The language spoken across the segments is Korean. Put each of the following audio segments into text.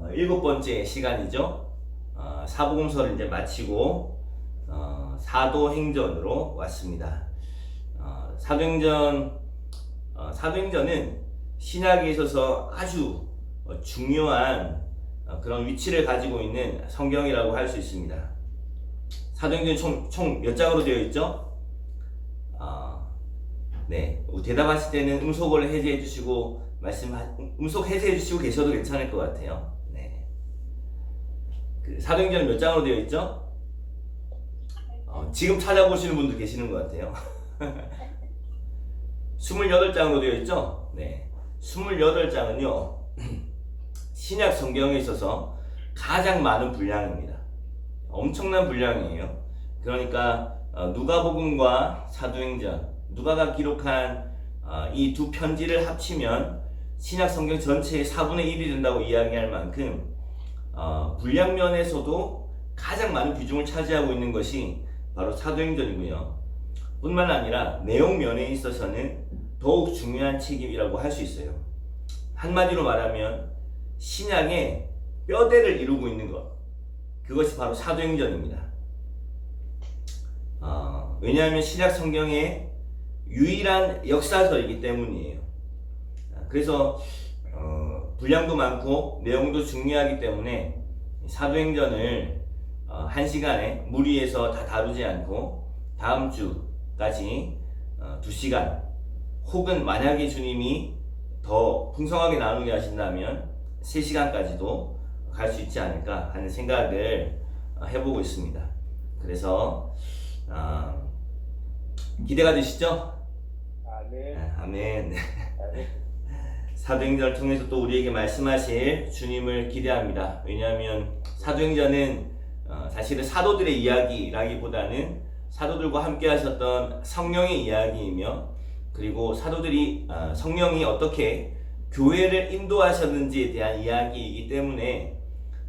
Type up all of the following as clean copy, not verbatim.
7번째 시간이죠. 사복음서를 이제 마치고 사도행전으로 왔습니다. 사도행전은 신약에 있어서 아주 중요한 그런 위치를 가지고 있는 성경이라고 할 수 있습니다. 사도행전이 총 몇 장으로 되어 있죠? 네, 대답하실 때는 음속을 해제해 주시고 음속 해제해 주시고 계셔도 괜찮을 것 같아요. 네. 사도행전은 몇 장으로 되어 있죠? 지금 찾아보시는 분도 계시는 것 같아요. 28장으로 되어 있죠? 네. 28장은요, 신약 성경에 있어서 가장 많은 분량입니다. 엄청난 분량이에요. 그러니까 누가복음과 사도행전, 누가가 기록한 이 두 편지를 합치면 신약 성경 전체의 4분의 1이 된다고 이야기할 만큼 분량 면에서도 가장 많은 비중을 차지하고 있는 것이 바로 사도행전이고요. 뿐만 아니라 내용 면에 있어서는 더욱 중요한 책임이라고 할 수 있어요. 한마디로 말하면 신약의 뼈대를 이루고 있는 것, 그것이 바로 사도행전입니다. 왜냐하면 신약 성경의 유일한 역사서이기 때문이에요. 그래서 분량도 많고 내용도 중요하기 때문에 사도행전을 한 시간에 무리해서 다 다루지 않고 다음 주까지 2시간, 혹은 만약에 주님이 더 풍성하게 나누게 하신다면 3시간까지도 갈 수 있지 않을까 하는 생각을 해보고 있습니다. 그래서 기대가 되시죠? 아멘. 아멘. 아멘. 사도행전을 통해서 또 우리에게 말씀하실 주님을 기대합니다. 왜냐하면 사도행전은 사실은 사도들의 이야기라기보다는 사도들과 함께 하셨던 성령의 이야기이며, 그리고 사도들이 성령이 어떻게 교회를 인도하셨는지에 대한 이야기이기 때문에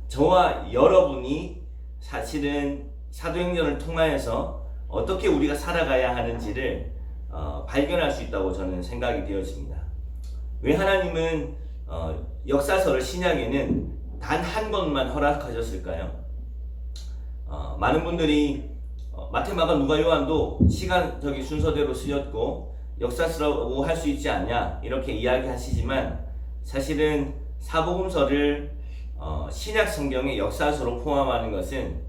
저와 여러분이 사실은 사도행전을 통하여서 어떻게 우리가 살아가야 하는지를 발견할 수 있다고 저는 생각이 되어집니다. 왜 하나님은 역사서를 신약에는 단 한 권만 허락하셨을까요? 많은 분들이 마태, 마가, 누가, 요한도 시간적인 순서대로 쓰였고 역사서라고 할 수 있지 않냐 이렇게 이야기하시지만, 사실은 사복음서를 신약 성경의 역사서로 포함하는 것은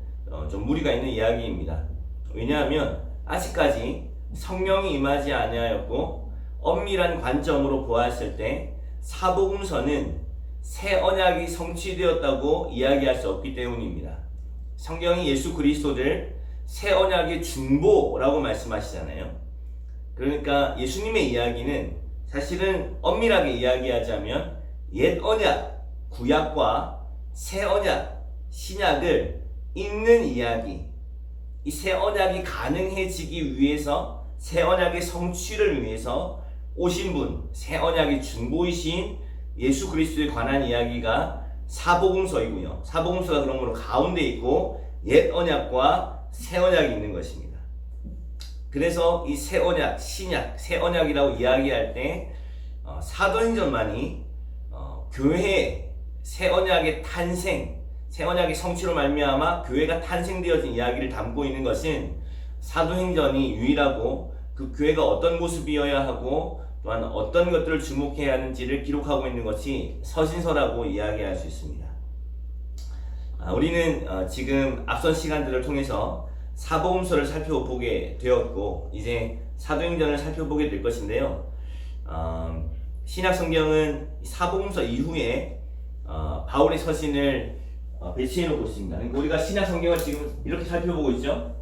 좀 무리가 있는 이야기입니다. 왜냐하면 아직까지 성령이 임하지 아니하였고 엄밀한 관점으로 보았을 때 사복음서는 새 언약이 성취되었다고 이야기할 수 없기 때문입니다. 성경이 예수 그리스도를 새 언약의 중보라고 말씀하시잖아요. 그러니까 예수님의 이야기는 사실은 엄밀하게 이야기하자면 옛 언약, 구약과 새 언약, 신약을 잇는 이야기, 이 새 언약이 가능해지기 위해서, 새 언약의 성취를 위해서 오신 분, 새 언약의 중보이신 예수 그리스도에 관한 이야기가 사복음서이고요. 사복음서가 그러므로 가운데 있고 옛 언약과 새 언약이 있는 것입니다. 그래서 이 새 언약, 신약, 새 언약이라고 이야기할 때 사도행전만이 교회의 새 언약의 탄생, 새 언약의 성취로 말미암아 교회가 탄생되어진 이야기를 담고 있는 것은 사도행전이 유일하고, 그 교회가 어떤 모습이어야 하고 또한 어떤 것들을 주목해야 하는지를 기록하고 있는 것이 서신서라고 이야기할 수 있습니다. 우리는 지금 앞선 시간들을 통해서 사복음서를 살펴보게 되었고 이제 사도행전을 살펴보게 될 것인데요. 신약 성경은 사복음서 이후에 바울의 서신을 배치해 놓고 있습니다. 그러니까 우리가 신약 성경을 지금 이렇게 살펴보고 있죠.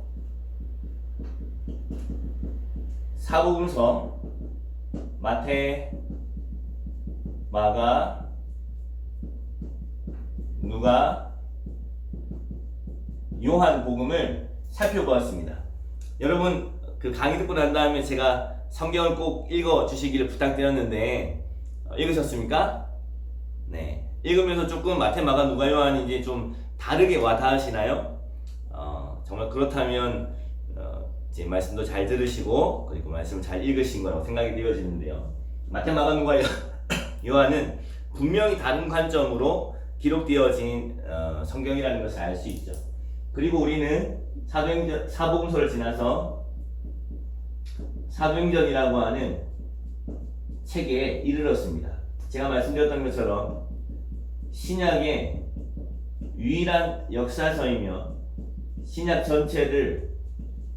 사복음서, 마태, 마가, 누가, 요한 복음을 살펴보았습니다. 여러분 그 강의 듣고 난 다음에 제가 성경을 꼭 읽어 주시기를 부탁드렸는데 읽으셨습니까? 네. 읽으면서 조금 마태, 마가, 누가, 요한이 이제 좀 다르게 와닿으시나요? 정말 그렇다면 제 말씀도 잘 들으시고 그리고 말씀을 잘 읽으신 거라고 생각이 되어지는데요. 마태, 마가, 누가, 요한은 분명히 다른 관점으로 기록되어진 성경이라는 것을 알 수 있죠. 그리고 우리는 사복음서를 지나서 사도행전이라고 하는 책에 이르렀습니다. 제가 말씀드렸던 것처럼 신약의 유일한 역사서이며 신약 전체를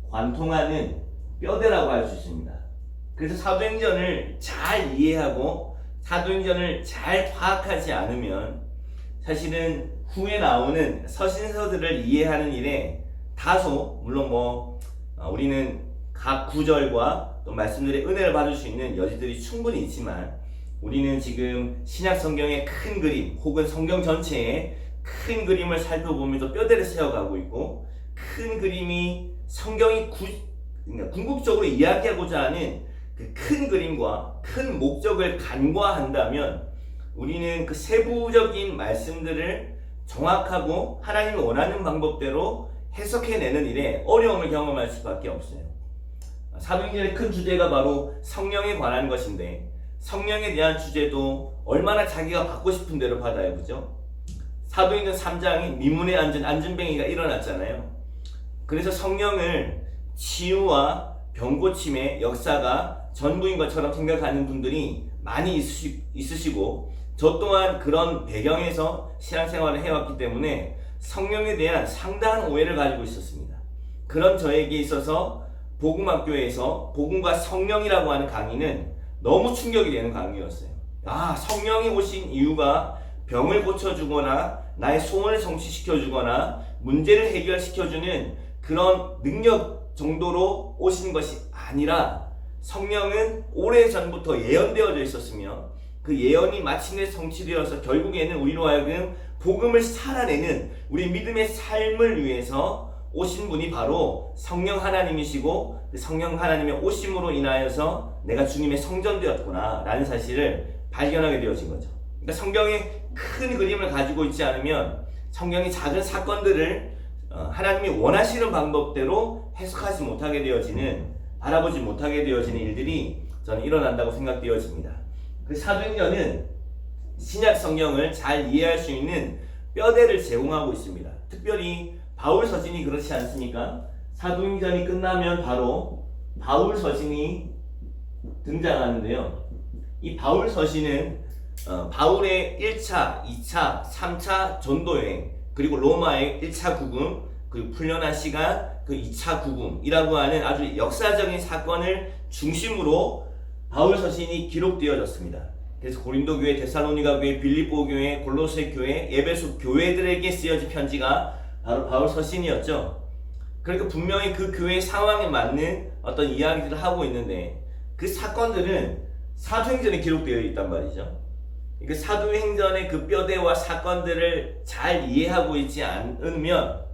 관통하는 뼈대라고 할 수 있습니다. 그래서 사도행전을 잘 이해하고 사도행전을 잘 파악하지 않으면 사실은 후에 나오는 서신서들을 이해하는 일에 다소 물론 우리는 각 구절과 또 말씀들의 은혜를 받을 수 있는 여지들이 충분히 있지만 우리는 지금 신약 성경의 큰 그림 혹은 성경 전체의 큰 그림을 살펴보면서 뼈대를 세워가고 있고 큰 그림이 성경이 그러니까 궁극적으로 이야기하고자 하는 그 큰 그림과 큰 목적을 간과한다면 우리는 그 세부적인 말씀들을 정확하고 하나님이 원하는 방법대로 해석해내는 일에 어려움을 경험할 수밖에 없어요. 사도행전의 큰 주제가 바로 성령에 관한 것인데 성령에 대한 주제도 얼마나 자기가 받고 싶은 대로 받아요, 그죠? 사도행전 3장이 민문에 앉은 안진뱅이가 일어났잖아요. 그래서 성령을 치유와 병고침의 역사가 전부인 것처럼 생각하는 분들이 많이 있으시고 저 또한 그런 배경에서 신앙생활을 해왔기 때문에 성령에 대한 상당한 오해를 가지고 있었습니다. 그런 저에게 있어서 복음학교에서 복음과 성령이라고 하는 강의는 너무 충격이 되는 강의였어요. 성령이 오신 이유가 병을 고쳐주거나 나의 소원을 성취시켜주거나 문제를 해결시켜주는 그런 능력 정도로 오신 것이 아니라 성령은 오래전부터 예언되어져 있었으며 그 예언이 마침내 성취되어서 결국에는 우리로 하여금 복음을 살아내는 우리 믿음의 삶을 위해서 오신 분이 바로 성령 하나님이시고 그 성령 하나님의 오심으로 인하여서 내가 주님의 성전되었구나 라는 사실을 발견하게 되어진 거죠. 그러니까 성경의 큰 그림을 가지고 있지 않으면 성경의 작은 사건들을 하나님이 원하시는 방법대로 해석하지 못하게 되어지는 바라보지 못하게 되어지는 일들이 저는 일어난다고 생각되어집니다. 그 사도행전은 신약 성경을 잘 이해할 수 있는 뼈대를 제공하고 있습니다. 특별히 바울 서신이 그렇지 않습니까? 사도행전이 끝나면 바로 바울 서신이 등장하는데요. 이 바울 서신은 바울의 1차, 2차, 3차 전도여행 그리고 로마의 1차 구금 그리고 풀려난 시간 그 2차 구금이라고 하는 아주 역사적인 사건을 중심으로 바울 서신이 기록되어졌습니다. 그래서 고린도 교회, 데살로니가 교회, 빌립보 교회, 골로새 교회, 에베소 교회들에게 쓰여진 편지가 바로 바울 서신이었죠. 그러니까 분명히 그 교회의 상황에 맞는 어떤 이야기들을 하고 있는데 그 사건들은 사도행전에 기록되어 있단 말이죠. 그 사도행전의 그 뼈대와 사건들을 잘 이해하고 있지 않으면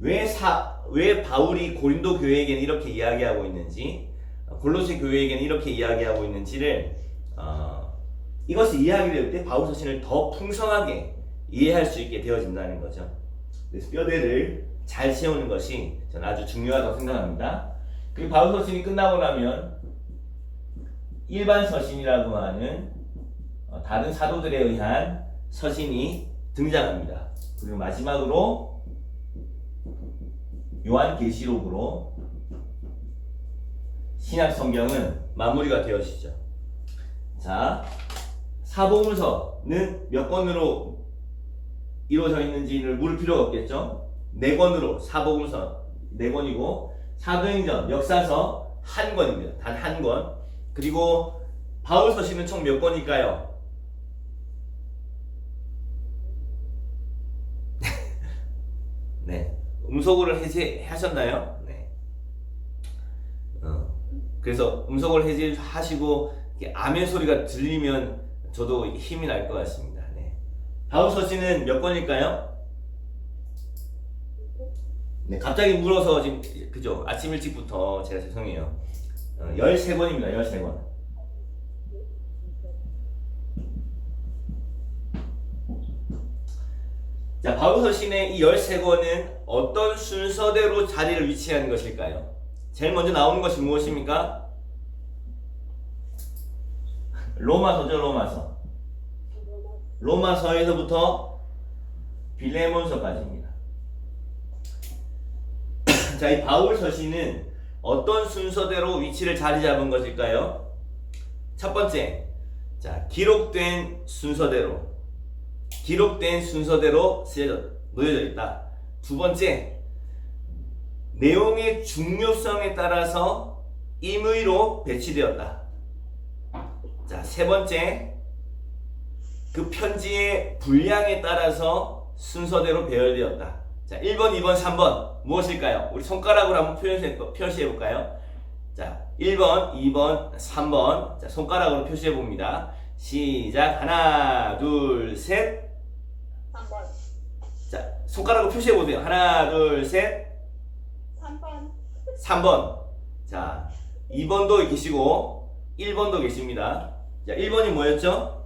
왜 바울이 고린도 교회에게는 이렇게 이야기하고 있는지 골로새 교회에게는 이렇게 이야기하고 있는지를 이것을 이해하게 될 때 바울 서신을 더 풍성하게 이해할 수 있게 되어진다는 거죠. 그래서 뼈대를 잘 세우는 것이 저는 아주 중요하다고 생각합니다. 그리고 바울 서신이 끝나고 나면 일반 서신이라고 하는 다른 사도들에 의한 서신이 등장합니다. 그리고 마지막으로 요한계시록으로 신약 성경은 마무리가 되어지죠. 자, 사복음서는 몇 권으로 이루어져 있는지를 물을 필요가 없겠죠. 4권으로 사복음서 4권이고 사도행전, 역사서 1권입니다. 단 1권. 그리고 바울 서신은 총 몇 권일까요? 네. 음소거를 해제하셨나요? 네. 그래서 음소거를 해제하시고 아멘 소리가 들리면 저도 힘이 날 것 같습니다. 네. 바울 서신은 몇 권일까요? 네, 갑자기 물어서 지금 그죠? 아침 일찍부터 제가 죄송해요. 13권입니다. 13권. 자, 바울 서신의 이 13권은 어떤 순서대로 자리를 위치하는 것일까요? 제일 먼저 나오는 것이 무엇입니까? 로마서죠, 로마서. 로마서에서부터 빌레몬서까지입니다. 자, 이 바울 서신은 어떤 순서대로 위치를 자리 잡은 것일까요? 첫 번째, 자, 기록된 순서대로 놓여져 있다. 두 번째, 내용의 중요성에 따라서 임의로 배치되었다. 자, 세 번째, 그 편지의 분량에 따라서 순서대로 배열되었다. 자, 1번, 2번, 3번 무엇일까요? 우리 손가락으로 한번 표시해 볼까요? 자, 1번, 2번, 3번. 자, 손가락으로 표시해 봅니다. 시작. 하나, 둘, 셋. 3번. 자, 손가락으로 표시해 보세요. 하나, 둘, 셋. 3번. 3번. 자, 2번도 계시고 1번도 계십니다. 자, 1번이 뭐였죠?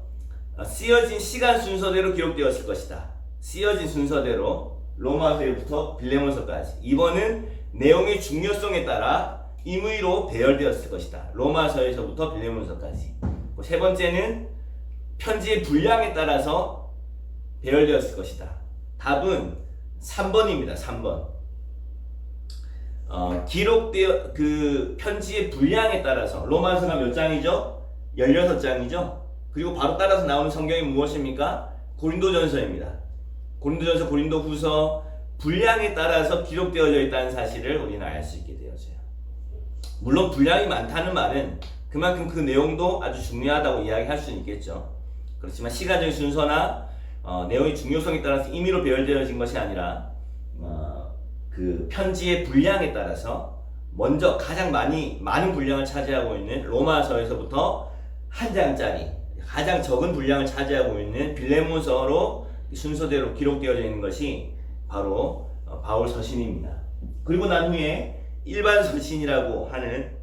쓰여진 시간 순서대로 기록되었을 것이다. 쓰여진 순서대로 로마서부터 빌레몬서까지. 2번은 내용의 중요성에 따라 임의로 배열되었을 것이다. 로마서에서부터 빌레몬서까지. 세 번째는 편지의 분량에 따라서 배열되었을 것이다. 답은 3번입니다. 3번. 기록되어 그 편지의 분량에 따라서 로마서가 몇 장이죠? 16장이죠? 그리고 바로 따라서 나오는 성경이 무엇입니까? 고린도전서입니다. 고린도전서, 고린도후서 분량에 따라서 기록되어져 있다는 사실을 우리는 알 수 있게 되어져요. 물론 분량이 많다는 말은 그만큼 그 내용도 아주 중요하다고 이야기할 수는 있겠죠. 그렇지만 시간적인 순서나 내용의 중요성에 따라서 임의로 배열되어진 것이 아니라 그 편지의 분량에 따라서 먼저 가장 많은 분량을 차지하고 있는 로마서에서부터 한 장짜리 가장 적은 분량을 차지하고 있는 빌레몬서로 순서대로 기록되어져 있는 것이 바로 바울 서신입니다. 그리고 난 후에 일반 서신이라고 하는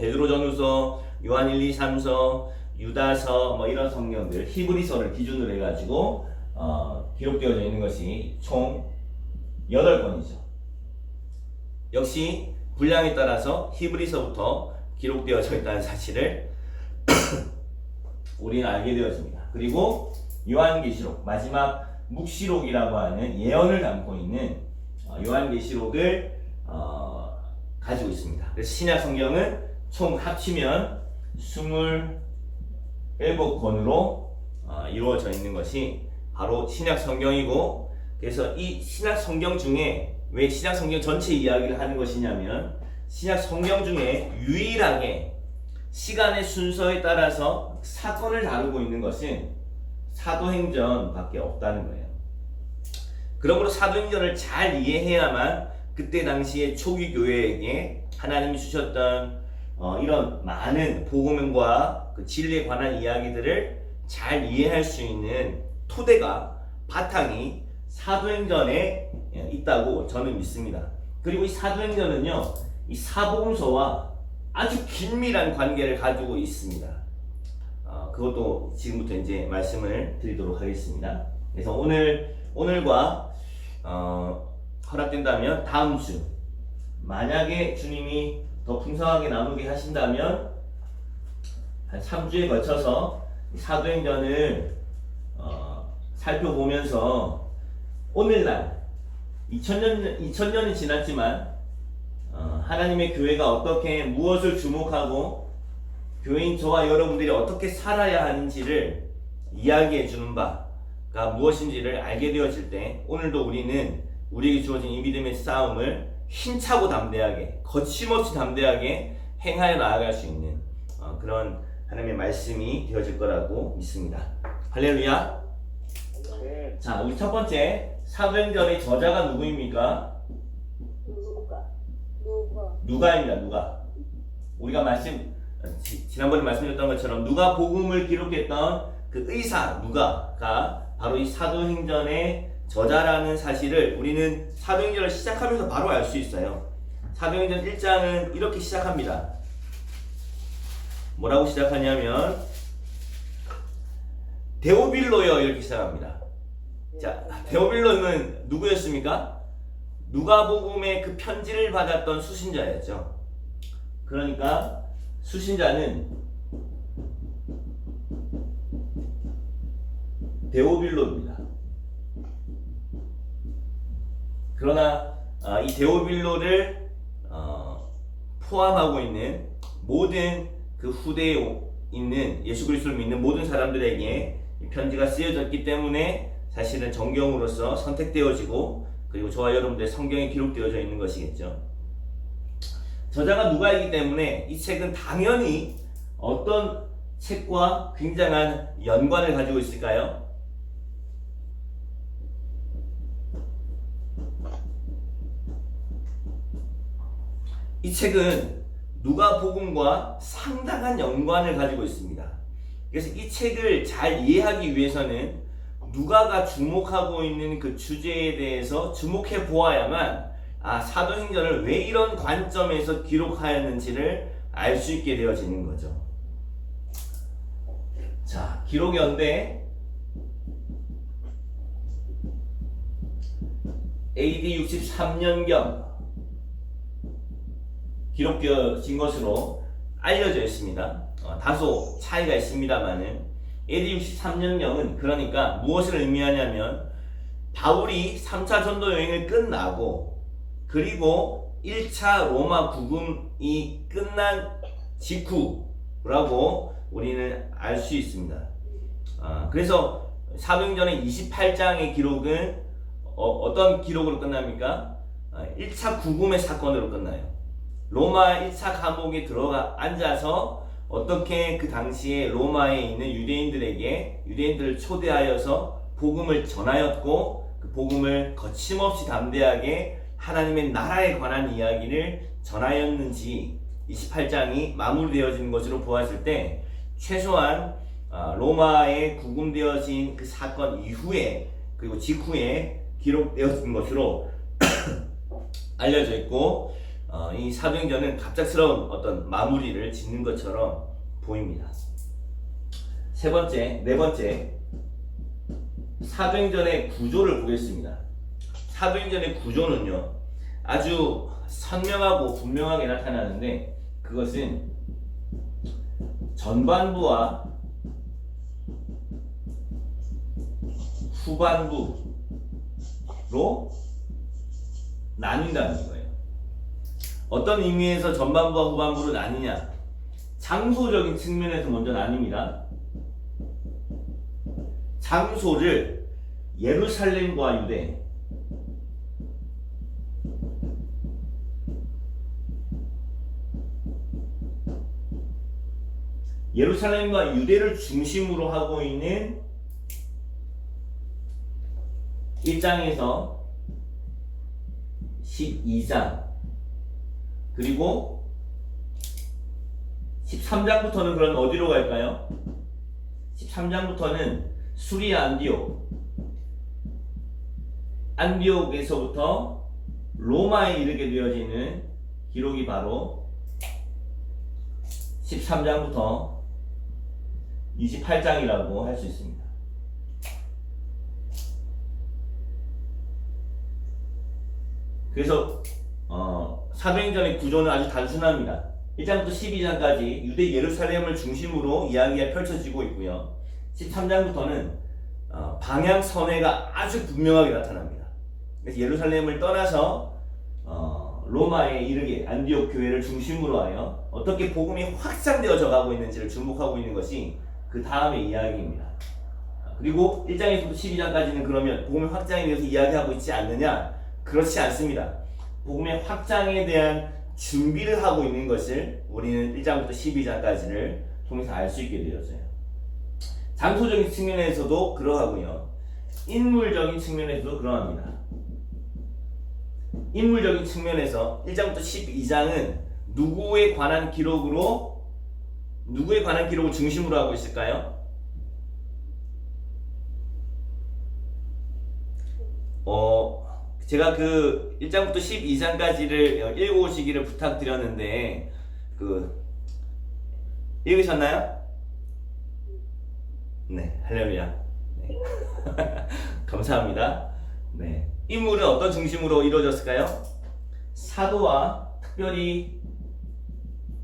베드로전후서, 요한 1, 2, 3서, 유다서 이런 성경들, 히브리서를 기준으로 해가지고 기록되어져 있는 것이 총 8권이죠. 역시 분량에 따라서 히브리서부터 기록되어져 있다는 사실을 우리는 알게 되었습니다. 그리고 요한계시록, 마지막 묵시록이라고 하는 예언을 담고 있는 요한계시록을 가지고 있습니다. 그래서 신약 성경은 총 합치면 27권으로 이루어져 있는 것이 바로 신약 성경이고, 그래서 이 신약 성경 중에 왜 신약 성경 전체 이야기를 하는 것이냐면 신약 성경 중에 유일하게 시간의 순서에 따라서 사건을 다루고 있는 것은 사도행전밖에 없다는 거예요. 그러므로 사도행전을 잘 이해해야만 그때 당시에 초기 교회에게 하나님이 주셨던 이런 많은 복음과 그 진리에 관한 이야기들을 잘 이해할 수 있는 토대가, 바탕이 사도행전에 있다고 저는 믿습니다. 그리고 이 사도행전은요, 이 사복음서와 아주 긴밀한 관계를 가지고 있습니다. 그것도 지금부터 이제 말씀을 드리도록 하겠습니다. 그래서 오늘과 허락된다면 다음 주, 만약에 주님이 더 풍성하게 나누게 하신다면 한 3주에 거쳐서 사도행전을 살펴보면서 오늘날 2000년이 지났지만 하나님의 교회가 어떻게 무엇을 주목하고 교회인 저와 여러분들이 어떻게 살아야 하는지를 이야기해 주는 바가 무엇인지를 알게 되어질 때, 오늘도 우리는 우리에게 주어진 이 믿음의 싸움을 힘차고 담대하게, 거침없이 담대하게 행하여 나아갈 수 있는 그런 하나님의 말씀이 되어질 거라고 믿습니다. 할렐루야. 네. 자, 우리 첫 번째 사도행전의 저자가 누구입니까? 누가입니다. 누가. 우리가 지난번에 말씀드렸던 것처럼 누가 복음을 기록했던 그 의사 누가가 바로 이 사도행전의 저자라는 사실을 우리는 사도행전을 시작하면서 바로 알 수 있어요. 사도행전 1장은 이렇게 시작합니다. 뭐라고 시작하냐면 데오빌로여 이렇게 시작합니다. 자, 데오빌로는 누구였습니까? 누가복음의 그 편지를 받았던 수신자였죠. 그러니까 수신자는 데오빌로입니다. 그러나 이 데오빌로를 포함하고 있는 모든 그 후대에 있는 예수 그리스도를 믿는 모든 사람들에게 이 편지가 쓰여졌기 때문에 사실은 정경으로서 선택되어지고 그리고 저와 여러분들의 성경에 기록되어져 있는 것이겠죠. 저자가 누가이기 때문에 이 책은 당연히 어떤 책과 굉장한 연관을 가지고 있을까요? 이 책은 누가복음과 상당한 연관을 가지고 있습니다. 그래서 이 책을 잘 이해하기 위해서는 누가가 주목하고 있는 그 주제에 대해서 주목해 보아야만 사도행전을 왜 이런 관점에서 기록하였는지를 알 수 있게 되어지는 거죠. 자, 기록연대 AD 63년경 기록되어진 것으로 알려져 있습니다. 다소 차이가 있습니다만은 AD 63년경은 그러니까 무엇을 의미하냐면 바울이 3차 전도 여행을 끝나고 그리고 1차 로마 구금이 끝난 직후라고 우리는 알 수 있습니다. 그래서 사도행전의 28장의 기록은 어떤 기록으로 끝납니까? 1차 구금의 사건으로 끝나요. 로마 1차 감옥에 들어가 앉아서 어떻게 그 당시에 로마에 있는 유대인들을 초대하여서 복음을 전하였고 그 복음을 거침없이 담대하게 하나님의 나라에 관한 이야기를 전하였는지 28장이 마무리되어진 것으로 보았을 때 최소한 로마에 구금되어진 그 사건 이후에 그리고 직후에 기록되어진 것으로 알려져 있고 이 사도행전은 갑작스러운 어떤 마무리를 짓는 것처럼 보입니다. 네 번째 사도행전의 구조를 보겠습니다. 사도행전의 구조는요 아주 선명하고 분명하게 나타나는데 그것은 전반부와 후반부로 나뉜다는 거예요. 어떤 의미에서 전반부와 후반부로 나뉘냐? 장소적인 측면에서 먼저 나뉩니다. 장소를 예루살렘과 유대, 예루살렘과 유대를 중심으로 하고 있는 1장에서 12장 그리고 13장부터는 그럼 어디로 갈까요? 13장부터는 수리아 안디옥에서부터 로마에 이르게 되어지는 기록이 바로 13장부터 28장이라고 할 수 있습니다. 그래서 사도행전의 구조는 아주 단순합니다. 1장부터 12장까지 유대 예루살렘을 중심으로 이야기가 펼쳐지고 있고요. 13장부터는 방향선회가 아주 분명하게 나타납니다. 그래서 예루살렘을 떠나서 로마에 이르게 안디옥 교회를 중심으로 하여 어떻게 복음이 확산되어져 가고 있는지를 주목하고 있는 것이 그 다음의 이야기입니다. 그리고 1장에서부터 12장까지는 그러면 복음의 확장에 대해서 이야기하고 있지 않느냐? 그렇지 않습니다. 복음의 확장에 대한 준비를 하고 있는 것을 우리는 1장부터 12장까지를 통해서 알 수 있게 되었어요. 장소적인 측면에서도 그러하고요. 인물적인 측면에서도 그러합니다. 인물적인 측면에서 1장부터 12장은 누구에 관한 기록을 중심으로 하고 있을까요? 제가 그 1장부터 12장까지를 읽어오시기를 부탁드렸는데 읽으셨나요? 네, 할렐루야. 네. 감사합니다. 네. 인물은 어떤 중심으로 이루어졌을까요? 사도와 특별히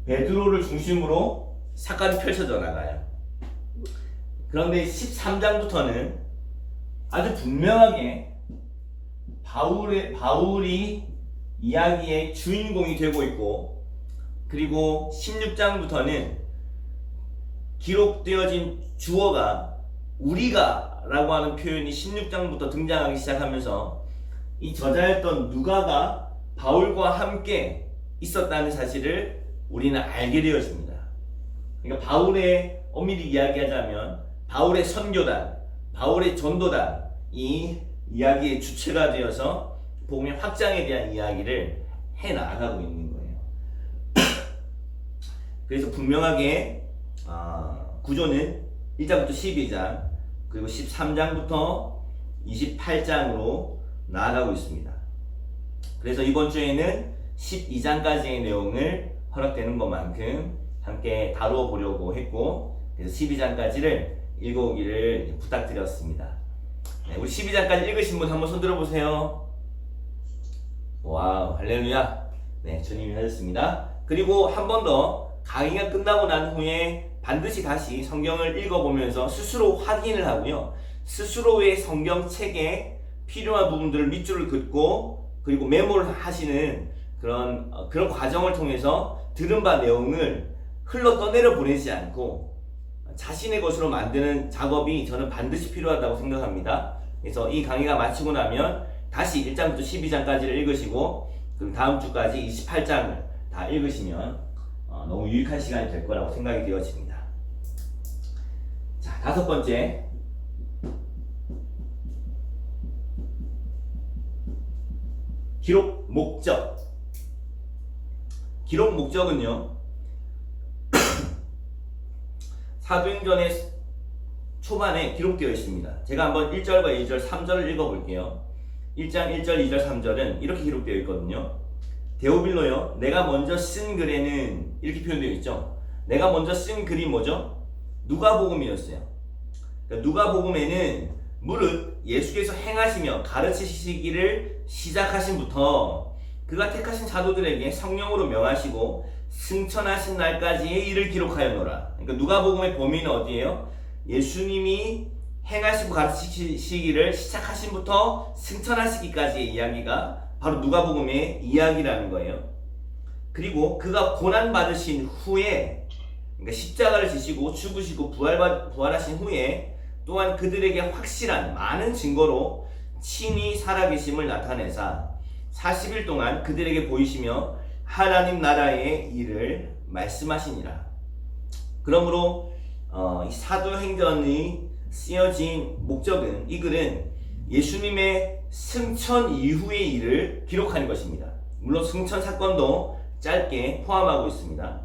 베드로를 중심으로 사건이 펼쳐져 나가요. 그런데 13장부터는 아주 분명하게 바울이 이야기의 주인공이 되고 있고, 그리고 16장부터는 기록되어진 주어가 우리가 라고 하는 표현이 16장부터 등장하기 시작하면서 이 저자였던 누가가 바울과 함께 있었다는 사실을 우리는 알게 되어집니다. 그러니까 바울의 엄밀히 이야기하자면 바울의 선교단, 바울의 전도단, 이 이야기의 주체가 되어서 복음의 확장에 대한 이야기를 해 나가고 있는 거예요. 그래서 분명하게 구조는 1장부터 12장 그리고 13장부터 28장으로 나아가고 있습니다. 그래서 이번 주에는 12장까지의 내용을 허락되는 것만큼 함께 다루어 보려고 했고, 그래서 12장까지를 읽어오기를 부탁드렸습니다. 네, 우리 12장까지 읽으신 분 한번 손 들어보세요. 와우, 할렐루야. 네, 주님이 하셨습니다. 그리고 한 번 더 강의가 끝나고 난 후에 반드시 다시 성경을 읽어보면서 스스로 확인을 하고요. 스스로의 성경책에 필요한 부분들을 밑줄을 긋고 그리고 메모를 하시는 그런 과정을 통해서 들은 바 내용을 흘러 떠내려 보내지 않고 자신의 것으로 만드는 작업이 저는 반드시 필요하다고 생각합니다. 그래서 이 강의가 마치고 나면 다시 1장부터 12장까지를 읽으시고 그럼 다음 주까지 28장을 다 읽으시면 너무 유익한 시간이 될 거라고 생각이 되어집니다. 자, 다섯 번째, 기록 목적. 기록 목적은요, 사도행전의 초반에 기록되어 있습니다. 제가 한번 1절과 2절, 3절을 읽어볼게요. 1장 1절, 2절, 3절은 이렇게 기록되어 있거든요. 데오빌로요, 내가 먼저 쓴 글에는 이렇게 표현되어 있죠. 내가 먼저 쓴 글이 뭐죠? 누가복음이었어요. 그러니까 누가복음에는 무릇 예수께서 행하시며 가르치시기를 시작하신부터 그가 택하신 사도들에게 성령으로 명하시고 승천하신 날까지의 일을 기록하였노라. 그러니까 누가복음의 범위는 어디예요? 예수님이 행하시고 가르치시기를 시작하신부터 승천하시기까지의 이야기가 바로 누가복음의 이야기라는 거예요. 그리고 그가 고난받으신 후에, 그러니까 십자가를 지시고 죽으시고 부활하신 후에 또한 그들에게 확실한 많은 증거로 친히 살아계심을 나타내사 40일 동안 그들에게 보이시며 하나님 나라의 일을 말씀하시니라. 그러므로 이 사도행전이 쓰여진 목적은, 이 글은 예수님의 승천 이후의 일을 기록하는 것입니다. 물론 승천 사건도 짧게 포함하고 있습니다.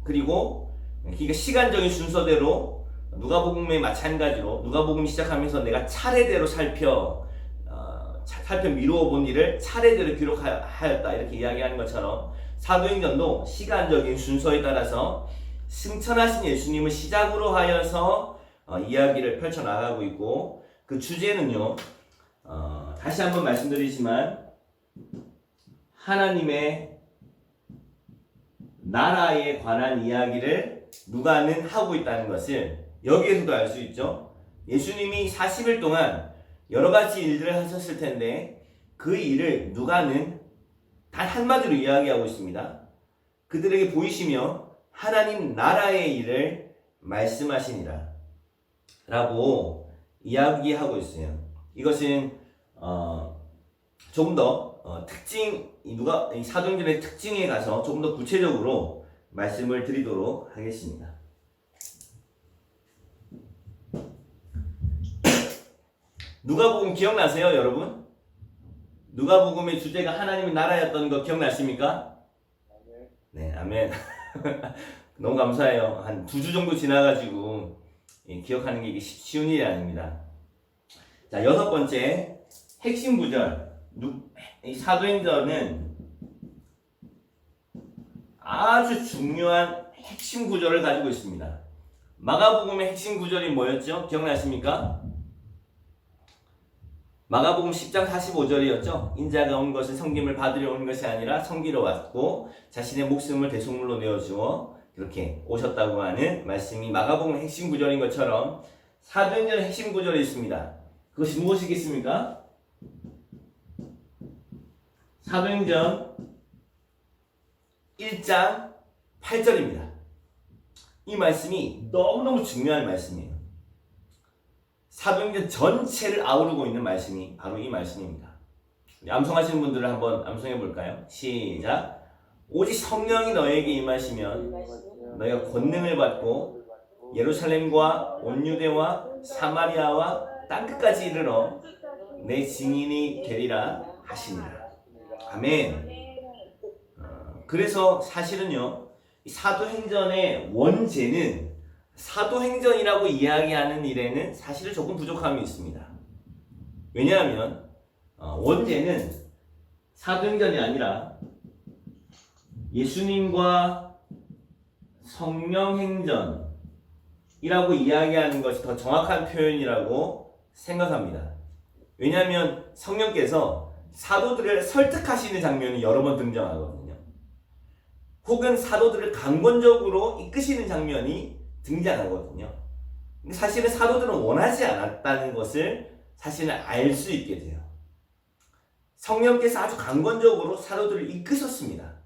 그리고 그러니까 시간적인 순서대로 누가복음에 마찬가지로 누가복음이 시작하면서 내가 차례대로 살펴 미루어 본 일을 차례대로 기록하였다 이렇게 이야기하는 것처럼 사도행전도 시간적인 순서에 따라서 승천하신 예수님을 시작으로 하여서 이야기를 펼쳐나가고 있고, 그 주제는요, 다시 한번 말씀드리지만 하나님의 나라에 관한 이야기를 누가는 하고 있다는 것을 여기에서도 알 수 있죠. 예수님이 40일 동안 여러 가지 일들을 하셨을 텐데 그 일을 누가는 단 한마디로 이야기하고 있습니다. 그들에게 보이시며 하나님 나라의 일을 말씀하시니라 라고 이야기하고 있어요. 이것은 조금 더 이 사도행전의 특징에 가서 조금 더 구체적으로 말씀을 드리도록 하겠습니다. 누가복음 기억나세요, 여러분? 누가복음의 주제가 하나님의 나라였던 거 기억나십니까? 네, 아멘. 너무 감사해요. 한 2주 정도 지나가지고 기억하는 게 이게 쉬운 일이 아닙니다. 자, 여섯 번째, 핵심 구절. 이 사도행전은 아주 중요한 핵심 구절을 가지고 있습니다. 마가복음의 핵심 구절이 뭐였죠? 기억나십니까? 마가복음 10장 45절이었죠. 인자가 온 것은 섬김을 받으려 온 것이 아니라 섬기러 왔고 자신의 목숨을 대속물로 내어주어 그렇게 오셨다고 하는 말씀이 마가복음의 핵심 구절인 것처럼 사도행전의 핵심 구절이 있습니다. 그것이 무엇이겠습니까? 사도행전 1장 8절입니다. 이 말씀이 너무너무 중요한 말씀이에요. 사도행전 전체를 아우르고 있는 말씀이 바로 이 말씀입니다. 암송하시는 분들을 한번 암송해 볼까요? 시작. 오직 성령이 너에게 임하시면 너희가 권능을 받고 예루살렘과 온 유대와 사마리아와 땅끝까지 이르러 내 증인이 되리라 하시니라. 아멘. 그래서 사실은요, 사도행전의 원제는 사도행전이라고 이야기하는 일에는 사실은 조금 부족함이 있습니다. 왜냐하면 원제는 사도행전이 아니라 예수님과 성령행전이라고 이야기하는 것이 더 정확한 표현이라고 생각합니다. 왜냐하면 성령께서 사도들을 설득하시는 장면이 여러 번 등장하거든요. 혹은 사도들을 강권적으로 이끄시는 장면이 등장하거든요. 근데 사실은 사도들은 원하지 않았다는 것을 사실은 알 수 있게 돼요. 성령께서 아주 강권적으로 사도들을 이끄셨습니다.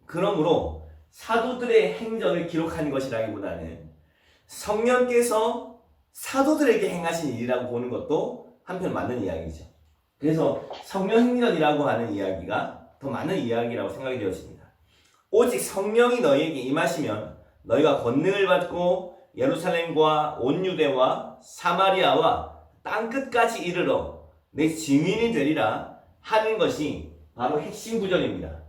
그러므로 사도들의 행전을 기록한 것이라기보다는 성령께서 사도들에게 행하신 일이라고 보는 것도 한편 맞는 이야기죠. 그래서 성령 행전이라고 하는 이야기가 더 맞는 이야기라고 생각이 되었습니다. 오직 성령이 너희에게 임하시면 너희가 권능을 받고 예루살렘과 온 유대와 사마리아와 땅끝까지 이르러 내 증인이 되리라 하는 것이 바로 핵심 구절입니다.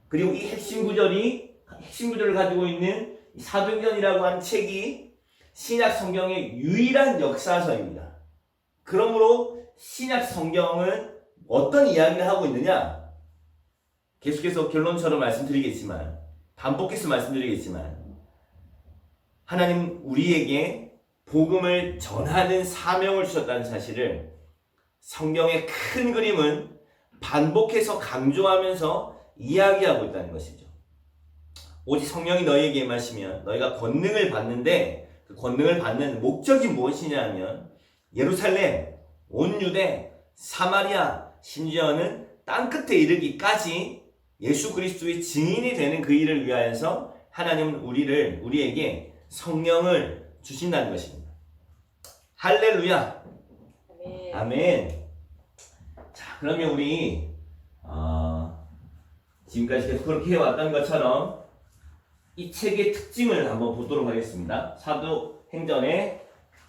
그리고 이 핵심 구절을 가지고 있는 사도행전이라고 하는 책이 신약 성경의 유일한 역사서입니다. 그러므로 신약 성경은 어떤 이야기를 하고 있느냐? 계속해서 결론처럼 말씀드리겠지만, 반복해서 말씀드리겠지만, 하나님 우리에게 복음을 전하는 사명을 주셨다는 사실을 성경의 큰 그림은 반복해서 강조하면서 이야기하고 있다는 것이죠. 오직 성령이 너희에게 임하시면 너희가 권능을 받는데, 그 권능을 받는 목적이 무엇이냐 하면 예루살렘, 온 유대, 사마리아, 심지어는 땅끝에 이르기까지 예수 그리스도의 증인이 되는 그 일을 위하여서 하나님은 우리에게 성령을 주신다는 것입니다. 할렐루야. 아멘. 자, 그러면 우리 지금까지 계속 그렇게 해왔던 것처럼 이 책의 특징을 한번 보도록 하겠습니다. 사도행전의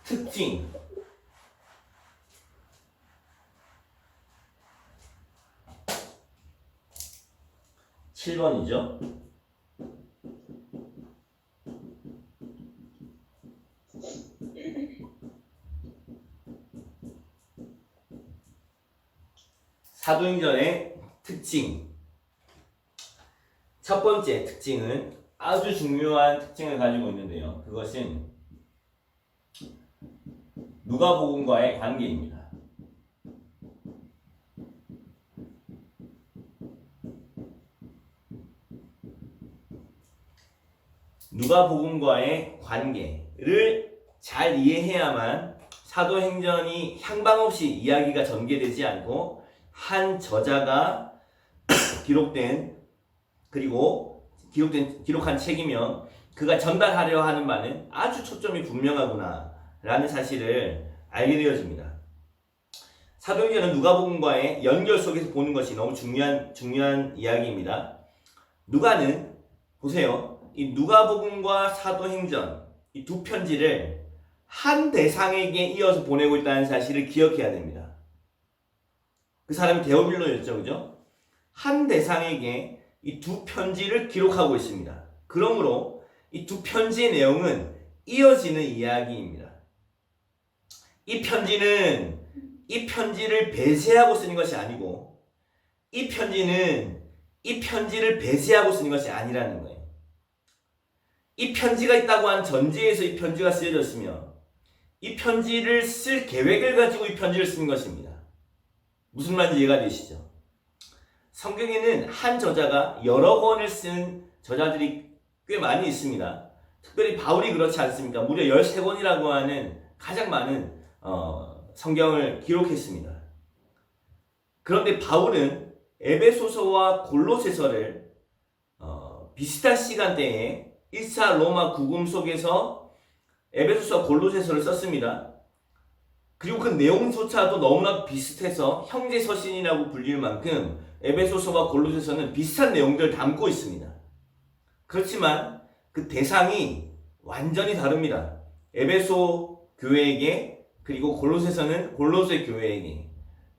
특징. 7번이죠. 사도행전의 특징. 첫 번째 특징은 아주 중요한 특징을 가지고 있는데요. 그것은 누가복음과의 관계입니다. 누가복음과의 관계를 잘 이해해야만 사도행전이 향방 없이 이야기가 전개되지 않고 한 저자가 기록한 책이며 그가 전달하려 하는 바는 아주 초점이 분명하구나 라는 사실을 알게 되어집니다. 사도행전은 누가복음과의 연결 속에서 보는 것이 너무 중요한 이야기입니다. 누가는 보세요. 이 누가복음과 사도행전 이 두 편지를 한 대상에게 이어서 보내고 있다는 사실을 기억해야 됩니다. 그 사람이 데오빌로였죠, 그죠? 한 대상에게 이 두 편지를 기록하고 있습니다. 그러므로 이 두 편지의 내용은 이어지는 이야기입니다. 이 편지는 이 편지를 배제하고 쓰는 것이 아니고 이 편지는 이 편지를 배제하고 쓰는 것이 아니라는 거예요. 이 편지가 있다고 한 전제에서 이 편지가 쓰여졌으며 이 편지를 쓸 계획을 가지고 이 편지를 쓴 것입니다. 무슨 말인지 이해가 되시죠? 성경에는 한 저자가 여러 권을 쓴 저자들이 꽤 많이 있습니다. 특별히 바울이 그렇지 않습니까? 무려 13권이라고 하는 가장 많은 성경을 기록했습니다. 그런데 바울은 에베소서와 골로새서를 비슷한 시간대에 1차 로마 구금 속에서 에베소서와 골로새서를 썼습니다. 그리고 그 내용조차도 너무나 비슷해서 형제 서신이라고 불릴 만큼 에베소서와 골로새서는 비슷한 내용들을 담고 있습니다. 그렇지만 그 대상이 완전히 다릅니다. 에베소 교회에게 그리고 골로새서는 골로새 교회에게.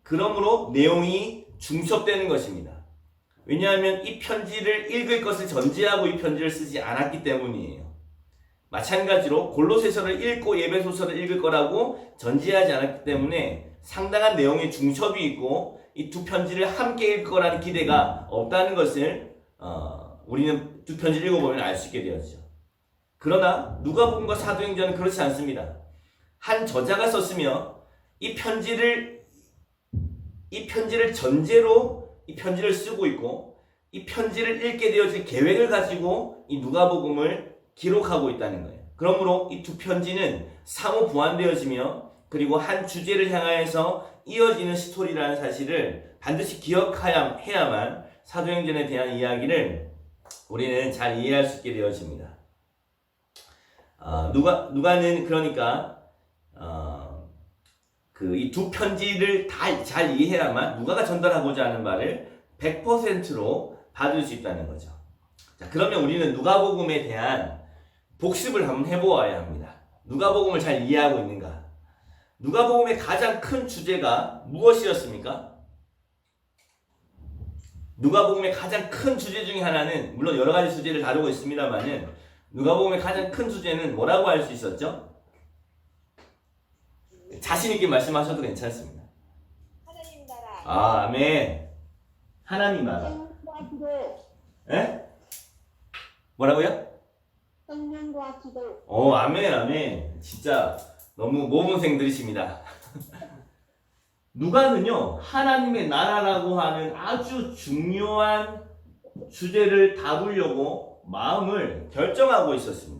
그러므로 내용이 중첩되는 것입니다. 왜냐하면 이 편지를 읽을 것을 전제하고 이 편지를 쓰지 않았기 때문이에요. 마찬가지로 골로새서를 읽고 에베소서를 읽을 거라고 전제하지 않았기 때문에 상당한 내용의 중첩이 있고 이 두 편지를 함께 읽을 거라는 기대가 없다는 것을 우리는 두 편지를 읽어보면 알 수 있게 되었죠. 그러나 누가복음과 사도행전은 그렇지 않습니다. 한 저자가 썼으며 이 편지를 전제로 이 편지를 쓰고 있고 이 편지를 읽게 되어질 계획을 가지고 이 누가복음을 기록하고 있다는 거예요. 그러므로 이 두 편지는 상호 보완되어지며 그리고 한 주제를 향하여서 이어지는 스토리라는 사실을 반드시 기억해야만 사도행전에 대한 이야기를 우리는 잘 이해할 수 있게 되어집니다. 누가는 그러니까 이 두 편지를 다 잘 이해해야만 누가가 전달하고자 하는 말을 100%로 받을 수 있다는 거죠. 자, 그러면 우리는 누가복음에 대한 복습을 한번 해보아야 합니다. 누가복음을 잘 이해하고 있는가? 누가복음의 가장 큰 주제가 무엇이었습니까? 누가복음의 가장 큰 주제 중에 하나는 물론 여러 가지 주제를 다루고 있습니다만은 누가복음의 가장 큰 주제는 뭐라고 할 수 있었죠? 자신 있게 말씀하셔도 괜찮습니다. 하나님 나라. 아멘. 하나님 나라. 성령과 기도. 에? 뭐라고요? 성령과 기도. 아멘. 진짜 너무 모범생들이십니다. 누가는요, 하나님의 나라라고 하는 아주 중요한 주제를 다루려고 마음을 결정하고 있었습니다.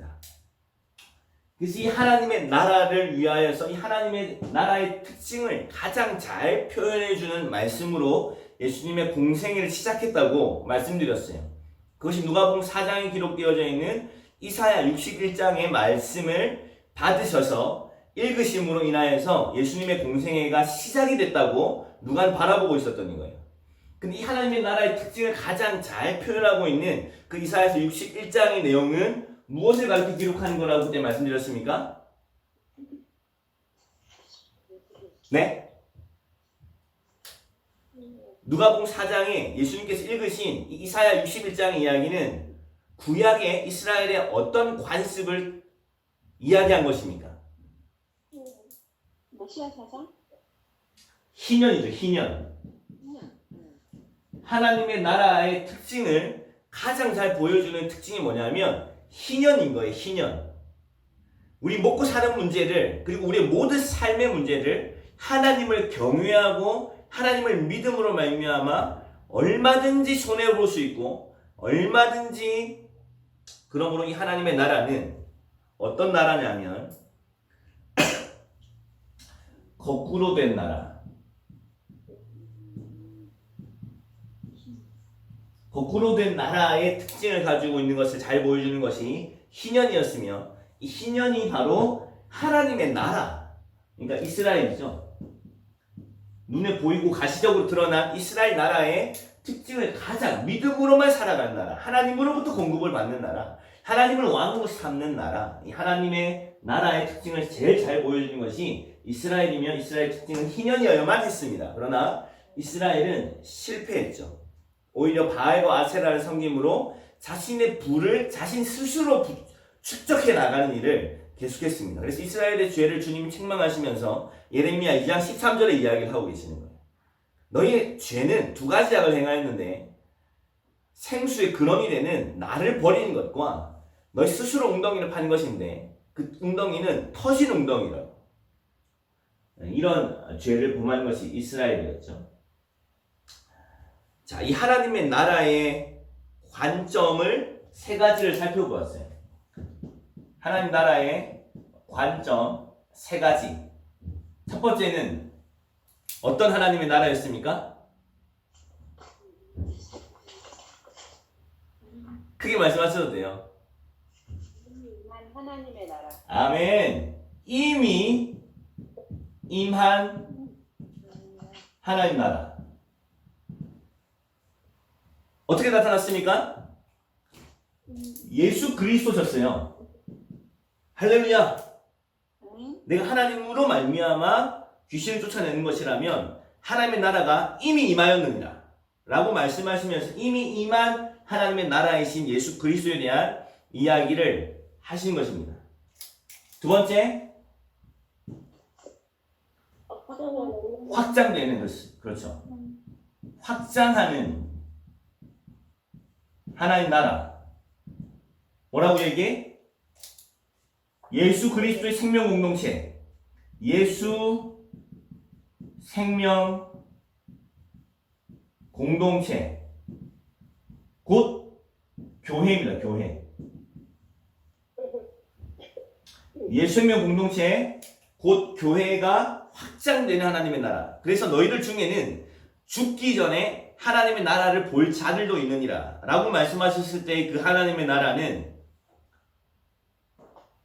그래서 이 하나님의 나라를 위하여서 이 하나님의 나라의 특징을 가장 잘 표현해주는 말씀으로 예수님의 공생애를 시작했다고 말씀드렸어요. 그것이 누가복음 4장에 기록되어져 있는 이사야 61장의 말씀을 받으셔서 읽으심으로 인하여서 예수님의 공생애가 시작이 됐다고 누가는 바라보고 있었던 거예요. 근데 이 하나님의 나라의 특징을 가장 잘 표현하고 있는 그 이사야서 61장의 내용은 무엇을 가르쳐 기록하는 거라고 그때 말씀드렸습니까? 네? 누가복음 4장에 예수님께서 읽으신 이사야 61장의 이야기는 구약의 이스라엘의 어떤 관습을 이야기한 것입니까? 메시아 사상? 희년이죠, 희년. 하나님의 나라의 특징을 가장 잘 보여주는 특징이 뭐냐면 희년인 거예요, 희년. 우리 먹고 사는 문제를, 그리고 우리의 모든 삶의 문제를 하나님을 경외하고 하나님을 믿음으로 말미암아 얼마든지 손해볼 수 있고 얼마든지, 그러므로 이 하나님의 나라는 어떤 나라냐면 거꾸로 된 나라. 거꾸로 된 나라의 특징을 가지고 있는 것을 잘 보여주는 것이 희년이었으며, 이 희년이 바로 하나님의 나라, 그러니까 이스라엘이죠. 눈에 보이고 가시적으로 드러난 이스라엘 나라의 특징을 가장 믿음으로만 살아가는 나라, 하나님으로부터 공급을 받는 나라, 하나님을 왕으로 삼는 나라, 이 하나님의 나라의 특징을 제일 잘 보여주는 것이 이스라엘이며, 이스라엘 특징은 희년이어야만 했습니다. 그러나 이스라엘은 실패했죠. 오히려 바알과 아세라를 섬김으로 자신의 부를 자신 스스로 축적해 나가는 일을 계속했습니다. 그래서 이스라엘의 죄를 주님이 책망하시면서 예레미야 2장 13절에 이야기를 하고 계시는 거예요. 너희의 죄는 두 가지 악을 행하였는데 생수의 근원이 되는 나를 버리는 것과 너희 스스로 웅덩이를 파는 것인데 그 웅덩이는 터진 웅덩이라고. 이런 죄를 범한 것이 이스라엘이었죠. 자, 이 하나님의 나라의 관점을 세 가지를 살펴보았어요. 하나님 나라의 관점 세 가지. 첫 번째는 어떤 하나님의 나라였습니까? 크게 말씀하셔도 돼요. 임한 하나님의 나라. 아멘. 이미 임한 하나님 나라. 어떻게 나타났습니까? 예수 그리스도셨어요. 할렐루야. 내가 하나님으로 말미암아 귀신을 쫓아내는 것이라면 하나님의 나라가 이미 임하였느니라 라고 말씀하시면서 이미 임한 하나님의 나라이신 예수 그리스도에 대한 이야기를 하신 것입니다. 두 번째, 확장되는 것. 그렇죠. 확장하는 하나님 나라. 뭐라고 얘기해? 예수 그리스도의 생명 공동체. 예수 생명 공동체. 곧 교회입니다. 교회. 예수 생명 공동체 곧 교회가 확장되는 하나님의 나라. 그래서 너희들 중에는 죽기 전에 하나님의 나라를 볼 자들도 있느니라 라고 말씀하셨을 때 그 하나님의 나라는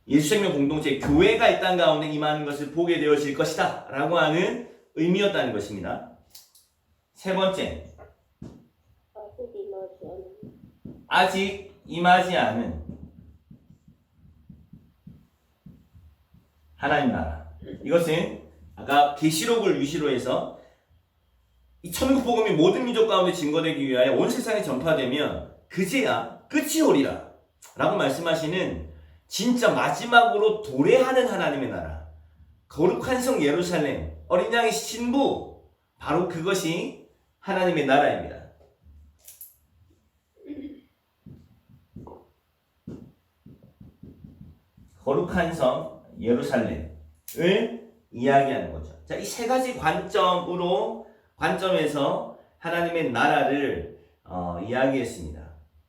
예수 생명 공동체 교회가 이 땅 가운데 임하는 것을 보게 되어질 것이다 라고 하는 의미였다는 것입니다. 세 번째, 아직 임하지 않은 하나님 나라. 이것은 아까 계시록을 유시로 해서 이 천국 복음이 모든 민족 가운데 증거되기 위하여 온 세상에 전파되면 그제야 끝이 오리라 라고 말씀하시는 진짜 마지막으로 도래하는 하나님의 나라, 거룩한 성 예루살렘, 어린 양의 신부, 바로 그것이 하나님의 나라입니다. 거룩한 성 예루살렘을 이야기하는 거죠. 자, 이 세 가지 관점에서 하나님의 나라를 이야기했습니다.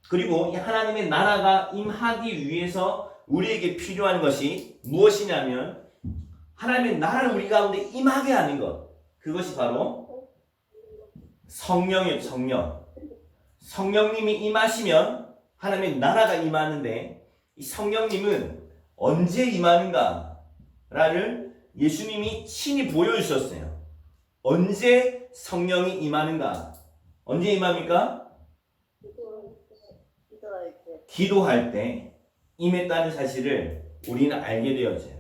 그리고 이 하나님의 나라가 임하기 위해서 우리에게 필요한 것이 무엇이냐면 하나님의 나라를 우리 가운데 임하게 하는 것. 그것이 바로 성령이에요. 성령. 성령님이 임하시면 하나님의 나라가 임하는데 이 성령님은 언제 임하는가를 예수님이 친히 보여주셨어요. 언제 성령이 임하는가? 언제 임합니까? 기도할 때 임했다는 사실을 우리는 알게 되어져요.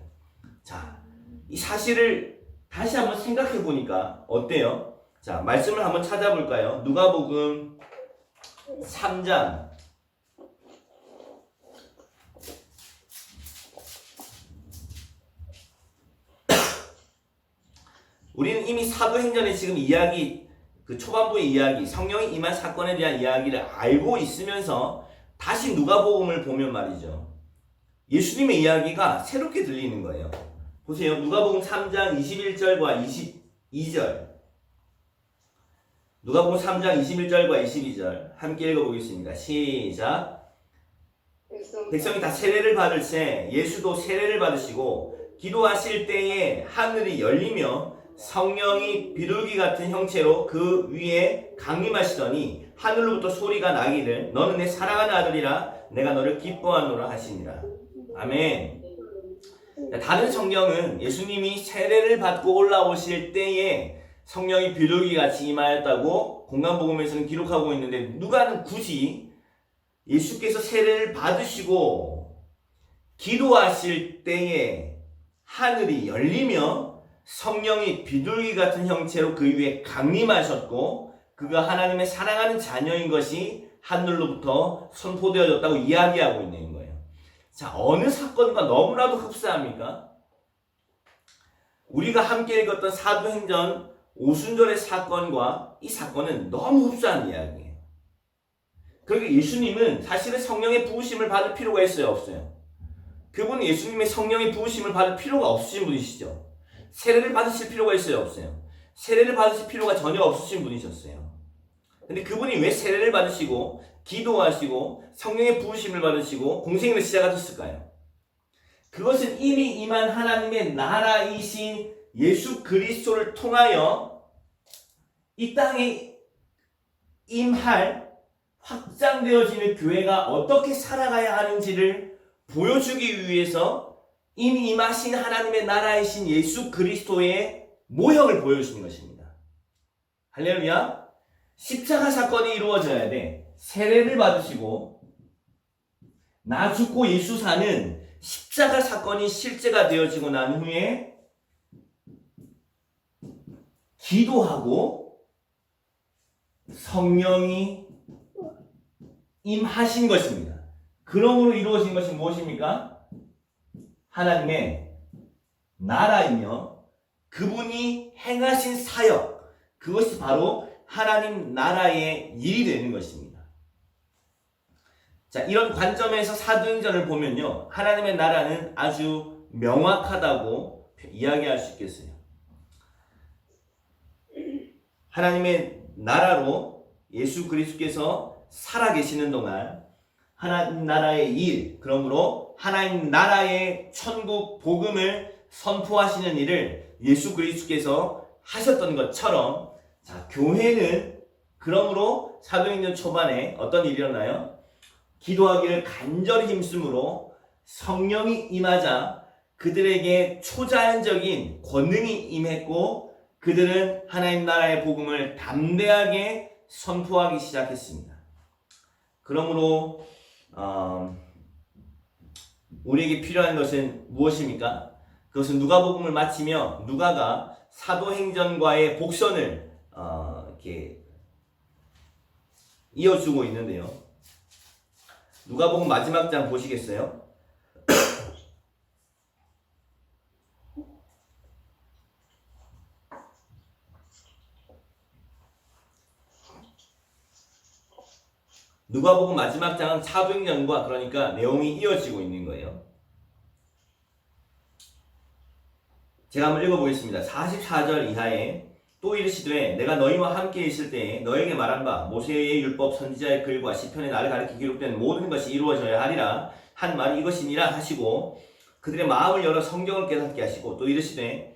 자, 이 사실을 다시 한번 생각해 보니까 어때요? 자, 말씀을 한번 찾아볼까요? 누가복음 3장 '우리는 이미 사도행전의 지금 이야기, 그 초반부의 이야기, 성령이 임한 사건에 대한 이야기를 알고 있으면서 다시 누가복음을 보면 말이죠. 예수님의 이야기가 새롭게 들리는 거예요. 보세요. 누가복음 3장 21절과 22절. 누가복음 3장 21절과 22절 함께 읽어보겠습니다. 시작. 백성이 다 세례를 받을새 예수도 세례를 받으시고 기도하실 때에 하늘이 열리며 성령이 비둘기 같은 형체로 그 위에 강림하시더니 하늘로부터 소리가 나기를 너는 내 사랑하는 아들이라 내가 너를 기뻐하노라 하시니라. 아멘. 다른 성경은 예수님이 세례를 받고 올라오실 때에 성령이 비둘기 같이 임하였다고 공간복음에서는 기록하고 있는데 누가는 굳이 예수께서 세례를 받으시고 기도하실 때에 하늘이 열리며 성령이 비둘기 같은 형체로 그 위에 강림하셨고 그가 하나님의 사랑하는 자녀인 것이 하늘로부터 선포되어졌다고 이야기하고 있는 거예요. 자, 어느 사건과 너무나도 흡사합니까? 우리가 함께 읽었던 사도행전 오순절의 사건과 이 사건은 너무 흡사한 이야기예요. 그러니까 예수님은 사실은 성령의 부으심을 받을 필요가 있어요, 없어요? 그분은 예수님의 성령의 부으심을 받을 필요가 없으신 분이시죠. 세례를 받으실 필요가 있어요, 없어요? 세례를 받으실 필요가 전혀 없으신 분이셨어요. 근데 그분이 왜 세례를 받으시고 기도하시고 성령의 부으심을 받으시고 공생을 시작하셨을까요? 그것은 이미 임한 하나님의 나라이신 예수 그리스도를 통하여 이 땅에 임할 확장되어지는 교회가 어떻게 살아가야 하는지를 보여주기 위해서 이미 임하신 하나님의 나라이신 예수 그리스도의 모형을 보여주시는 것입니다. 할렐루야. 십자가 사건이 이루어져야 돼. 세례를 받으시고 나 죽고 예수 사는 십자가 사건이 실제가 되어지고 난 후에 기도하고 성령이 임하신 것입니다. 그러므로 이루어진 것이 무엇입니까? 하나님의 나라이며 그분이 행하신 사역, 그것이 바로 하나님 나라의 일이 되는 것입니다. 자, 이런 관점에서 사도행전을 보면요, 하나님의 나라는 아주 명확하다고 이야기할 수 있겠어요. 하나님의 나라로 예수 그리스도께서 살아계시는 동안 하나님 나라의 일, 그러므로 하나님 나라의 천국 복음을 선포하시는 일을 예수 그리스도께서 하셨던 것처럼, 자, 교회는 그러므로 사도행전 초반에 어떤 일이 일어나요? 기도하기를 간절히 힘쓰므로 성령이 임하자 그들에게 초자연적인 권능이 임했고 그들은 하나님 나라의 복음을 담대하게 선포하기 시작했습니다. 그러므로 우리에게 필요한 것은 무엇입니까? 그것은 누가복음을 마치며 누가가 사도행전과의 복선을 이렇게 이어주고 있는데요. 누가복음 마지막 장 보시겠어요? 누가복음 마지막 장은 사도행전과 그러니까 내용이 이어지고 있는 거예요. 제가 한번 읽어보겠습니다. 44절 이하에 또 이르시되 내가 너희와 함께 있을 때에 너에게 말한 바 모세의 율법 선지자의 글과 시편에 나를 가리켜 기록된 모든 것이 이루어져야 하리라 한 말이 이것이니라 하시고 그들의 마음을 열어 성경을 깨닫게 하시고 또 이르시되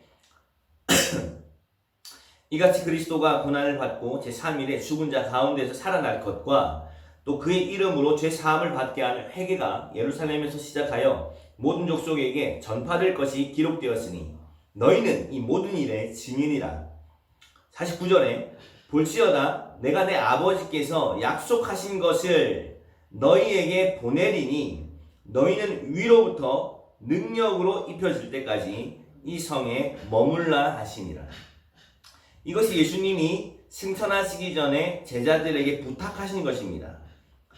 이같이 그리스도가 고난을 받고 제3일에 죽은 자 가운데서 살아날 것과 또 그의 이름으로 죄사함을 받게 하는 회개가 예루살렘에서 시작하여 모든 족속에게 전파될 것이 기록되었으니 너희는 이 모든 일의 증인이라. 49절에 볼지어다 내가 내 아버지께서 약속하신 것을 너희에게 보내리니 너희는 위로부터 능력으로 입혀질 때까지 이 성에 머물라 하시니라. 이것이 예수님이 승천하시기 전에 제자들에게 부탁하신 것입니다.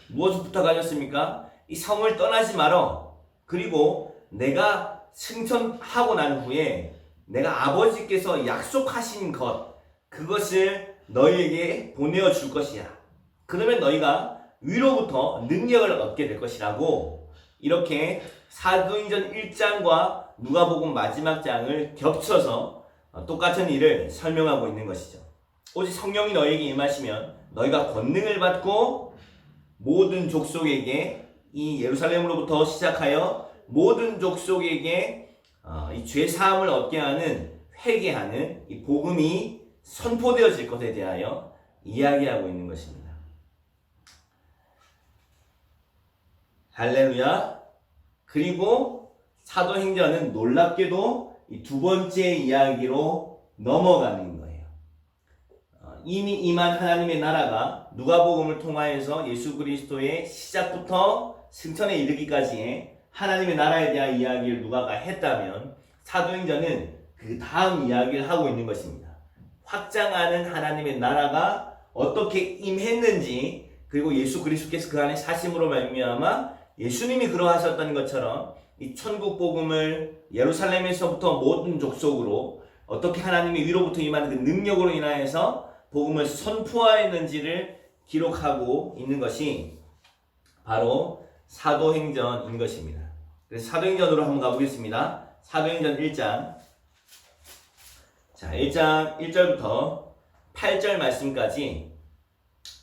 무엇을 부탁하셨습니까? 이 성을 떠나지 말어. 그리고 내가 승천하고 난 후에 내가 아버지께서 약속하신 것, 그것을 너희에게 보내어 줄 것이야. 그러면 너희가 위로부터 능력을 얻게 될 것이라고 이렇게 사도행전 1장과 누가복음 마지막 장을 겹쳐서 똑같은 일을 설명하고 있는 것이죠. 오직 성령이 너희에게 임하시면 너희가 권능을 받고 모든 족속에게 이 예루살렘으로부터 시작하여 모든 족속에게 이 죄사함을 얻게 하는 회개하는 이 복음이 선포되어질 것에 대하여 이야기하고 있는 것입니다. 할렐루야. 그리고 사도행전은 놀랍게도 이 두 번째 이야기로 넘어가는 거예요. 이미 임한 하나님의 나라가 누가복음을 통하여서 예수 그리스도의 시작부터 승천에 이르기까지의 하나님의 나라에 대한 이야기를 누가가 했다면 사도행전은 그 다음 이야기를 하고 있는 것입니다. 확장하는 하나님의 나라가 어떻게 임했는지, 그리고 예수 그리스도께서 그 안에 사심으로 말미암아 예수님이 그러하셨다는 것처럼 이 천국 복음을 예루살렘에서부터 모든 족속으로 어떻게 하나님이 위로부터 임하는 그 능력으로 인하여서 복음을 선포하였는지를 기록하고 있는 것이 바로 사도행전인 것입니다. 그래서 사도행전으로 한번 가보겠습니다. 사도행전 1장. 자, 1장 1절부터 8절 말씀까지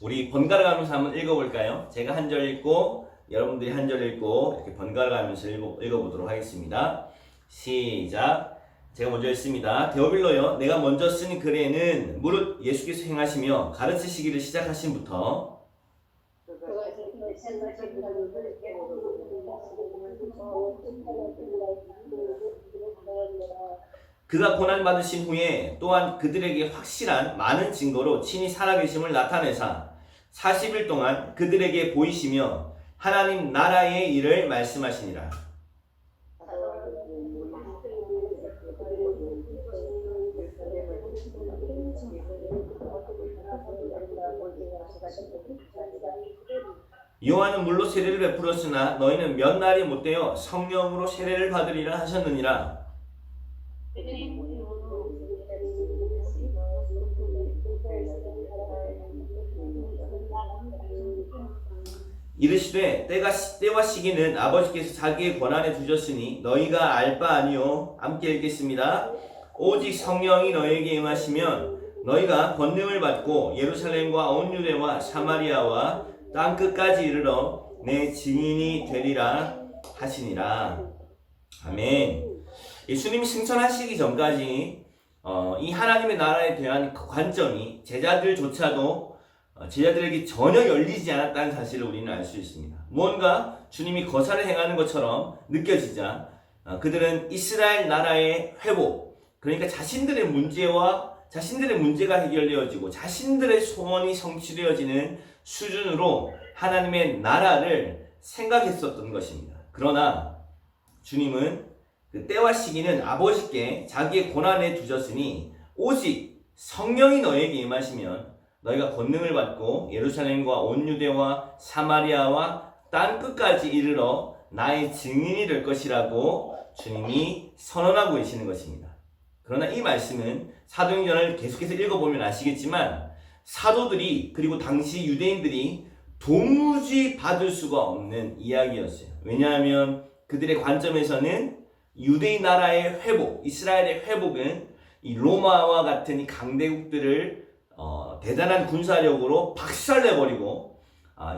우리 번갈아 가면서 한번 읽어볼까요? 제가 한 절 읽고 여러분들이 한 절 읽고 이렇게 번갈아 가면서 읽어보도록 하겠습니다. 시작. 제가 먼저 읽습니다. 데오빌로여, 내가 먼저 쓴 글에는 무릇 예수께서 행하시며 가르치시기를 시작하신부터 그가 그가 고난받으신 후에 또한 그들에게 확실한 많은 증거로 친히 살아계심을 나타내사 40일 동안 그들에게 보이시며 하나님 나라의 일을 말씀하시니라. 요한은 물로 세례를 베풀었으나 너희는 몇 날이 못되어 성령으로 세례를 받으리라 하셨느니라. 이르시되 때와 시기는 아버지께서 자기의 권한에 두셨으니 너희가 알 바 아니요. 함께 읽겠습니다. 오직 성령이 너희에게 임하시면 너희가 권능을 받고 예루살렘과 온 유대와 사마리아와 땅 끝까지 이르러 내 증인이 되리라 하시니라. 아멘. 예수님이 승천하시기 전까지 이 하나님의 나라에 대한 관점이 제자들에게 전혀 열리지 않았다는 사실을 우리는 알 수 있습니다. 무언가 주님이 거사를 행하는 것처럼 느껴지자 그들은 이스라엘 나라의 회복, 그러니까 자신들의 문제가 해결되어지고 자신들의 소원이 성취되어지는 수준으로 하나님의 나라를 생각했었던 것입니다. 그러나 주님은 그 때와 시기는 아버지께 자기의 권한에 두셨으니 오직 성령이 너에게 임하시면 너희가 권능을 받고 예루살렘과 온 유대와 사마리아와 땅 끝까지 이르러 나의 증인이 될 것이라고 주님이 선언하고 계시는 것입니다. 그러나 이 말씀은 사도행전을 계속해서 읽어보면 아시겠지만 사도들이 그리고 당시 유대인들이 도무지 받을 수가 없는 이야기였어요. 왜냐하면 그들의 관점에서는 유대인 나라의 회복, 이스라엘의 회복은 이 로마와 같은 이 강대국들을 대단한 군사력으로 박살내버리고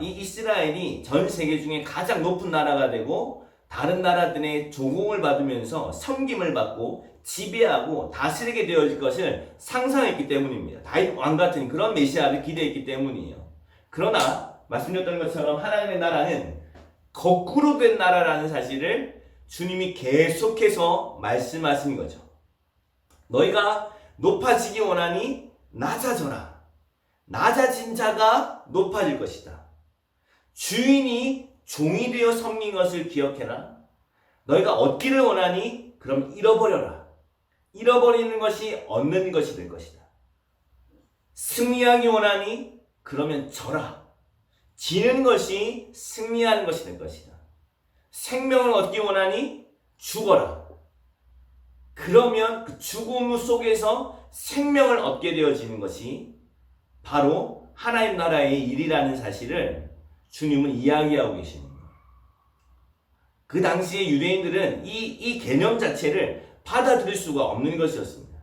이 이스라엘이 전 세계 중에 가장 높은 나라가 되고 다른 나라들의 조공을 받으면서 섬김을 받고 지배하고 다스리게 되어질 것을 상상했기 때문입니다. 다윗 왕 같은 그런 메시아를 기대했기 때문이에요. 그러나 말씀드렸던 것처럼 하나님의 나라는 거꾸로 된 나라라는 사실을 주님이 계속해서 말씀하신 거죠. 너희가 높아지기 원하니 낮아져라. 낮아진 자가 높아질 것이다. 주인이 종이 되어 섬긴 것을 기억해라. 너희가 얻기를 원하니 그럼 잃어버려라. 잃어버리는 것이 얻는 것이 될 것이다. 승리하기 원하니 그러면 져라. 지는 것이 승리하는 것이 될 것이다. 생명을 얻기 원하니 죽어라. 그러면 그 죽음 속에서 생명을 얻게 되어지는 것이 바로 하나님 나라의 일이라는 사실을 주님은 이야기하고 계십니다. 그 당시에 유대인들은 이 개념 자체를 받아들일 수가 없는 것이었습니다.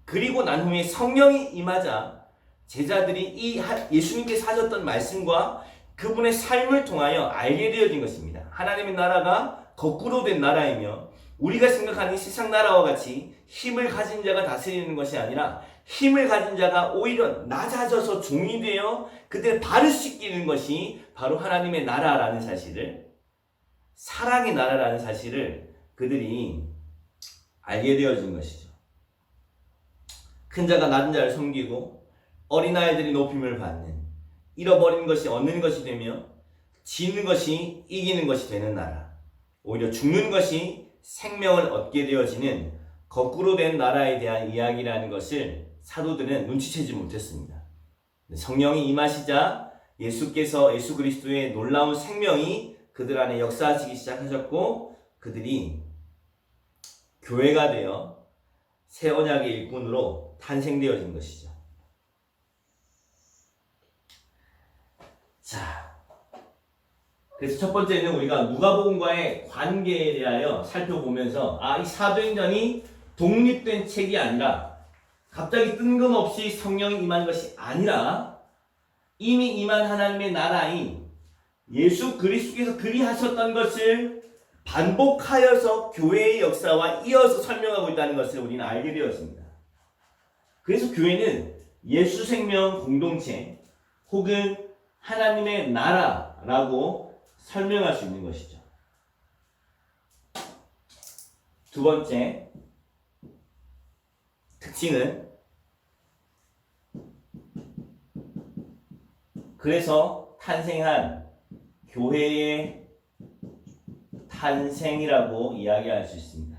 그리고 난 후에 성령이 임하자 제자들이 이 예수님께서 하셨던 말씀과 그분의 삶을 통하여 알게 되어진 것입니다. 하나님의 나라가 거꾸로 된 나라이며 우리가 생각하는 세상 나라와 같이 힘을 가진 자가 다스리는 것이 아니라 힘을 가진 자가 오히려 낮아져서 종이 되어 그들의 발을 씻기는 것이 바로 하나님의 나라라는 사실을, 사랑의 나라라는 사실을 그들이 알게 되어진 것이죠. 큰 자가 낮은 자를 섬기고 어린아이들이 높임을 받는, 잃어버린 것이 얻는 것이 되며 지는 것이 이기는 것이 되는 나라, 오히려 죽는 것이 생명을 얻게 되어지는 거꾸로 된 나라에 대한 이야기라는 것을 사도들은 눈치채지 못했습니다. 성령이 임하시자 예수 그리스도의 놀라운 생명이 그들 안에 역사하시기 시작하셨고 그들이 교회가 되어 새 언약의 일꾼으로 탄생되어진 것이죠. 자, 그래서 첫 번째는 우리가 누가복음과의 관계에 대하여 살펴보면서 이 사도행전이 독립된 책이 아니라 갑자기 뜬금없이 성령이 임한 것이 아니라 이미 임한 하나님의 나라인 예수 그리스도께서 그리하셨던 것을 반복하여서 교회의 역사와 이어서 설명하고 있다는 것을 우리는 알게 되었습니다. 그래서 교회는 예수 생명 공동체 혹은 하나님의 나라라고 설명할 수 있는 것이죠. 두 번째 특징은 그래서 탄생한 교회의 탄생이라고 이야기할 수 있습니다.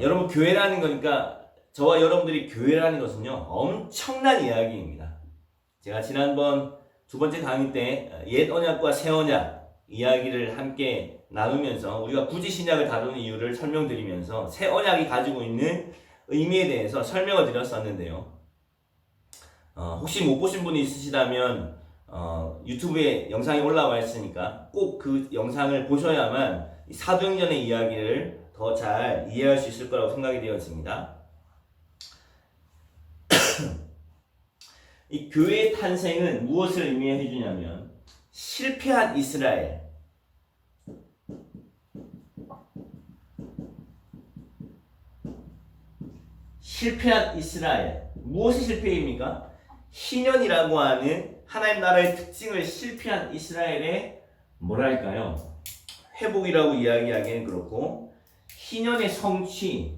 여러분 교회라는 거니까 저와 여러분들이 교회라는 것은요 엄청난 이야기입니다. 제가 지난번 두 번째 강의 때 옛 언약과 새 언약 이야기를 함께 나누면서 우리가 굳이 신약을 다루는 이유를 설명드리면서 새 언약이 가지고 있는 의미에 대해서 설명을 드렸었는데요. 혹시 못 보신 분이 있으시다면 유튜브에 영상이 올라와 있으니까 꼭 그 영상을 보셔야만 사도행전의 이야기를 더 잘 이해할 수 있을 거라고 생각이 되었습니다. 이 교회의 탄생은 무엇을 의미해 주냐면 실패한 이스라엘, 무엇이 실패입니까? 희년이라고 하는 하나님 나라의 특징을 실패한 이스라엘의 뭐랄까요? 회복이라고 이야기하기는 그렇고 희년의 성취,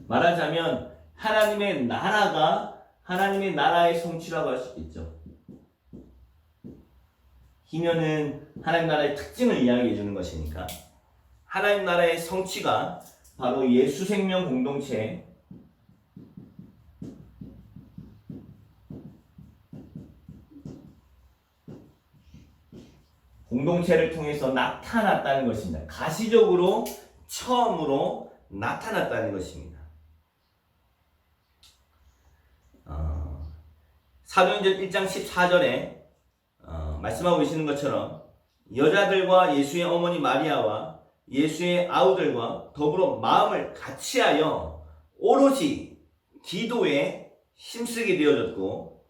말하자면 하나님의 나라가 하나님의 나라의 성취라고 할 수 있겠죠. 희년은 하나님 나라의 특징을 이야기해 주는 것이니까 하나님 나라의 성취가 바로 예수 생명 공동체를 통해서 나타났다는 것입니다. 가시적으로 처음으로 나타났다는 것입니다. 사도행전 1장 14절에 말씀하고 계시는 것처럼 여자들과 예수의 어머니 마리아와 예수의 아우들과 더불어 마음을 같이하여 오로지 기도에 힘쓰게 되어졌고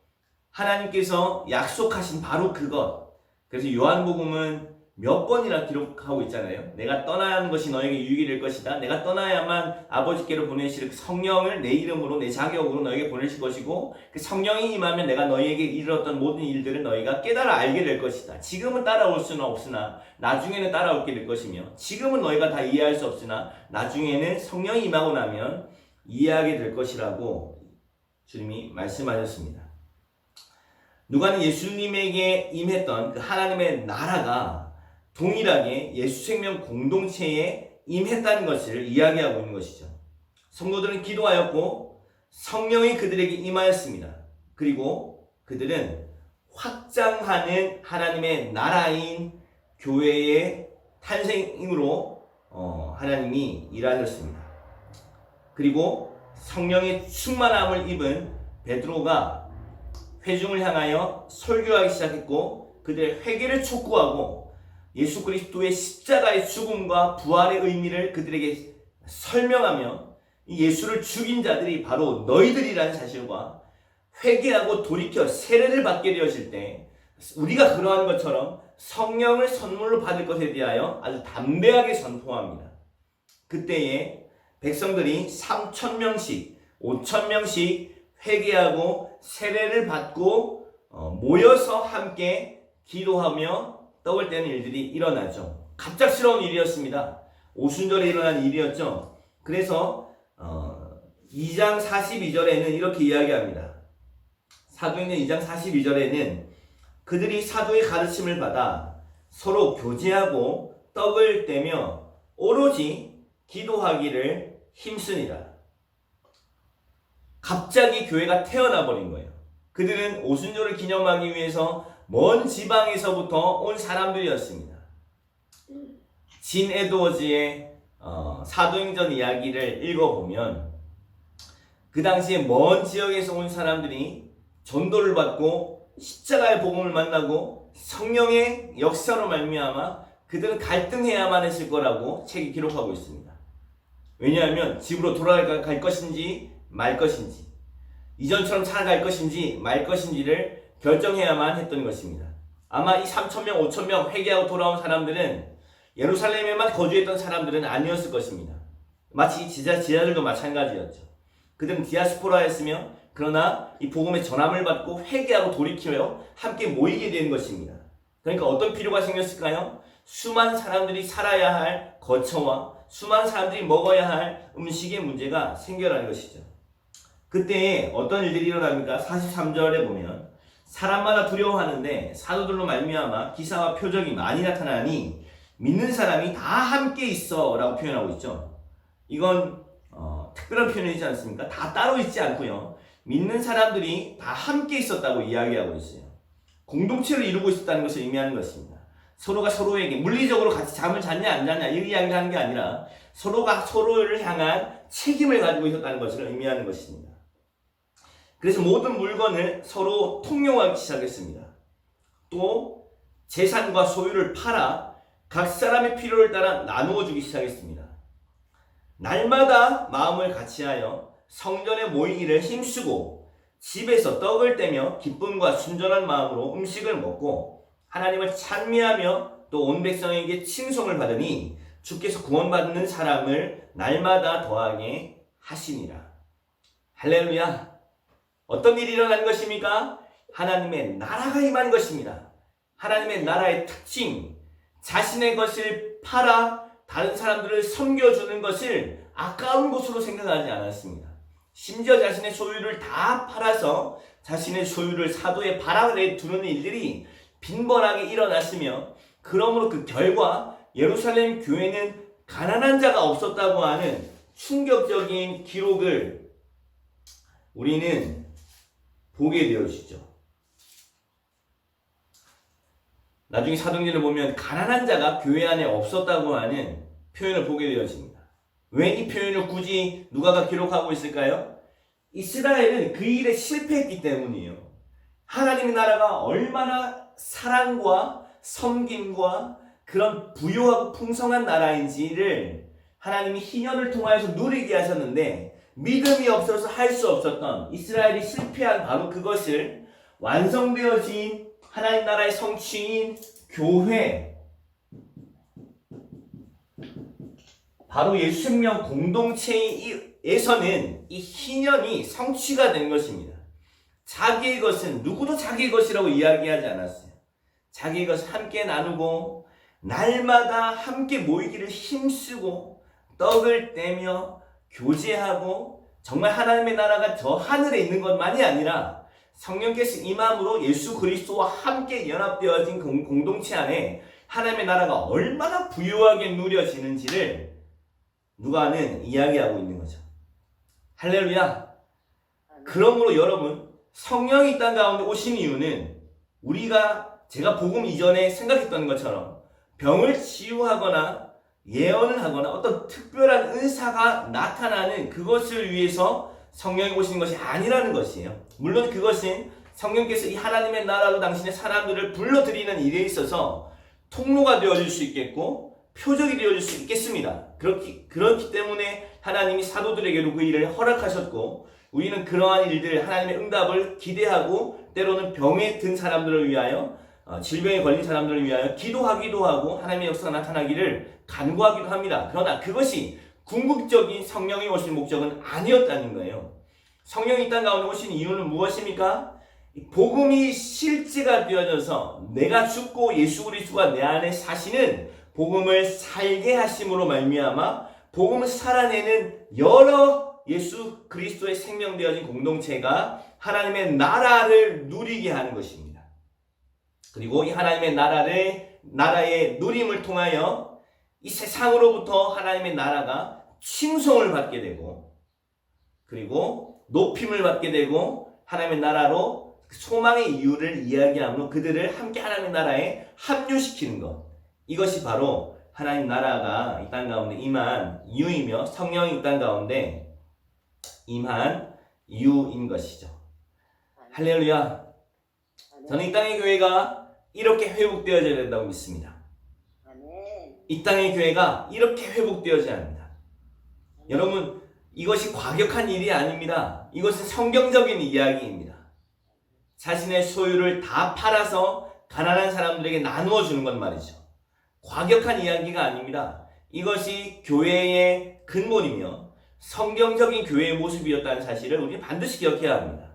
하나님께서 약속하신 바로 그것. 그래서 요한복음은 몇 번이나 기록하고 있잖아요. 내가 떠나야 하는 것이 너에게 유익이 될 것이다. 내가 떠나야만 아버지께로 보내실 성령을 내 이름으로 내 자격으로 너에게 보내실 것이고 그 성령이 임하면 내가 너희에게 이르렀던 모든 일들을 너희가 깨달아 알게 될 것이다. 지금은 따라올 수는 없으나 나중에는 따라오게 될 것이며 지금은 너희가 다 이해할 수 없으나 나중에는 성령이 임하고 나면 이해하게 될 것이라고 주님이 말씀하셨습니다. 누가는 예수님에게 임했던 그 하나님의 나라가 동일하게 예수 생명 공동체에 임했다는 것을 이야기하고 있는 것이죠. 성도들은 기도하였고 성령이 그들에게 임하였습니다. 그리고 그들은 확장하는 하나님의 나라인 교회의 탄생으로 하나님이 일하셨습니다. 그리고 성령의 충만함을 입은 베드로가 회중을 향하여 설교하기 시작했고 그들의 회개를 촉구하고 예수 그리스도의 십자가의 죽음과 부활의 의미를 그들에게 설명하며 이 예수를 죽인 자들이 바로 너희들이라는 사실과 회개하고 돌이켜 세례를 받게 되었을 때 우리가 그러한 것처럼 성령을 선물로 받을 것에 대하여 아주 담대하게 선포합니다. 그때에 백성들이 3,000명씩 5,000명씩 회개하고 세례를 받고 모여서 함께 기도하며 떡을 떼는 일들이 일어나죠. 갑작스러운 일이었습니다. 오순절에 일어난 일이었죠. 그래서 2장 42절에는 이렇게 이야기합니다. 사도행전 2장 42절에는 그들이 사도의 가르침을 받아 서로 교제하고 떡을 떼며 오로지 기도하기를 힘쓰니라. 갑자기 교회가 태어나 버린 거예요. 그들은 오순절을 기념하기 위해서 먼 지방에서부터 온 사람들이었습니다. 진 에드워즈의 사도행전 이야기를 읽어보면 그 당시에 먼 지역에서 온 사람들이 전도를 받고 십자가의 복음을 만나고 성령의 역사로 말미암아 그들은 갈등해야만 했을 거라고 책이 기록하고 있습니다. 왜냐하면 집으로 돌아갈 것인지 말 것인지 이전처럼 살아갈 것인지 말 것인지를 결정해야만 했던 것입니다. 아마 이 3,000명, 5,000명 회개하고 돌아온 사람들은 예루살렘에만 거주했던 사람들은 아니었을 것입니다. 마치 지자들도 마찬가지였죠. 그들은 디아스포라였으며 그러나 이 복음의 전함을 받고 회개하고 돌이키며 함께 모이게 된 것입니다. 그러니까 어떤 필요가 생겼을까요? 수많은 사람들이 살아야 할 거처와 수많은 사람들이 먹어야 할 음식의 문제가 생겨나는 것이죠. 그때 어떤 일들이 일어납니까? 43절에 보면 사람마다 두려워하는데 사도들로 말미암아 기사와 표적이 많이 나타나니 믿는 사람이 다 함께 있어 라고 표현하고 있죠. 이건 특별한 표현이지 않습니까? 다 따로 있지 않고요. 믿는 사람들이 다 함께 있었다고 이야기하고 있어요. 공동체를 이루고 있었다는 것을 의미하는 것입니다. 서로가 서로에게 물리적으로 같이 잠을 잤냐 안 잤냐 이 이야기를 하는 게 아니라 서로가 서로를 향한 책임을 가지고 있었다는 것을 의미하는 것입니다. 그래서 모든 물건을 서로 통용하기 시작했습니다. 또 재산과 소유를 팔아 각 사람의 필요를 따라 나누어 주기 시작했습니다. 날마다 마음을 같이하여 성전에 모이기를 힘쓰고 집에서 떡을 떼며 기쁨과 순전한 마음으로 음식을 먹고 하나님을 찬미하며 또 온 백성에게 칭송을 받으니 주께서 구원받는 사람을 날마다 더하게 하시니라. 할렐루야. 어떤 일이 일어난 것입니까? 하나님의 나라가 임한 것입니다. 하나님의 나라의 특징, 자신의 것을 팔아 다른 사람들을 섬겨주는 것을 아까운 것으로 생각하지 않았습니다. 심지어 자신의 소유를 다 팔아서 자신의 소유를 사도의 발 아래 두는 일들이 빈번하게 일어났으며 그러므로 그 결과 예루살렘 교회는 가난한 자가 없었다고 하는 충격적인 기록을 우리는 보게 되어지죠. 나중에 사도행전을 보면 가난한 자가 교회 안에 없었다고 하는 표현을 보게 되어집니다. 왜 이 표현을 굳이 누가가 기록하고 있을까요? 이스라엘은 그 일에 실패했기 때문이에요. 하나님의 나라가 얼마나 사랑과 섬김과 그런 부유하고 풍성한 나라인지를 하나님이 희년을 통하여서 누리게 하셨는데 믿음이 없어서 할 수 없었던 이스라엘이 실패한 바로 그것을 완성되어진 하나님 나라의 성취인 교회, 바로 예수 생명 공동체에서는 이 희년이 성취가 된 것입니다. 자기의 것은 누구도 자기의 것이라고 이야기하지 않았어요. 자기의 것을 함께 나누고 날마다 함께 모이기를 힘쓰고 떡을 떼며 교제하고 정말 하나님의 나라가 저 하늘에 있는 것만이 아니라 성령께서 임함으로 예수 그리스도와 함께 연합되어진 공동체 안에 하나님의 나라가 얼마나 부유하게 누려지는지를 누가는 이야기하고 있는 거죠. 할렐루야. 그러므로 여러분, 성령이 이 땅 가운데 오신 이유는 제가 복음 이전에 생각했던 것처럼 병을 치유하거나 예언을 하거나 어떤 특별한 은사가 나타나는 그것을 위해서 성령이 오시는 것이 아니라는 것이에요. 물론 그것은 성령께서 이 하나님의 나라로 당신의 사람들을 불러들이는 일에 있어서 통로가 되어줄 수 있겠고 표적이 되어줄 수 있겠습니다. 그렇기 때문에 하나님이 사도들에게도 그 일을 허락하셨고 우리는 그러한 일들 하나님의 응답을 기대하고 때로는 병에 든 사람들을 위하여 질병에 걸린 사람들을 위하여 기도하기도 하고 하나님의 역사가 나타나기를 간구하기도 합니다. 그러나 그것이 궁극적인 성령이 오신 목적은 아니었다는 거예요. 성령이 이 땅 가운데 오신 이유는 무엇입니까? 복음이 실제가 되어져서 내가 죽고 예수 그리스도가 내 안에 사시는 복음을 살게 하심으로 말미암아 복음을 살아내는 여러 예수 그리스도의 생명되어진 공동체가 하나님의 나라를 누리게 하는 것입니다. 그리고 이 하나님의 나라의 누림을 통하여 이 세상으로부터 하나님의 나라가 칭송을 받게 되고 그리고 높임을 받게 되고 하나님의 나라로 소망의 이유를 이야기함으로 그들을 함께 하나님의 나라에 합류시키는 것, 이것이 바로 하나님 나라가 이 땅 가운데 임한 이유이며 성령이 이 땅 가운데 임한 이유인 것이죠. 할렐루야. 저는 이 땅의 교회가 이렇게 회복되어져야 된다고 믿습니다. 이 땅의 교회가 이렇게 회복되어져야 합니다. 여러분, 이것이 과격한 일이 아닙니다. 이것은 성경적인 이야기입니다. 자신의 소유를 다 팔아서 가난한 사람들에게 나누어 주는 것 말이죠. 과격한 이야기가 아닙니다. 이것이 교회의 근본이며 성경적인 교회의 모습이었다는 사실을 우리는 반드시 기억해야 합니다.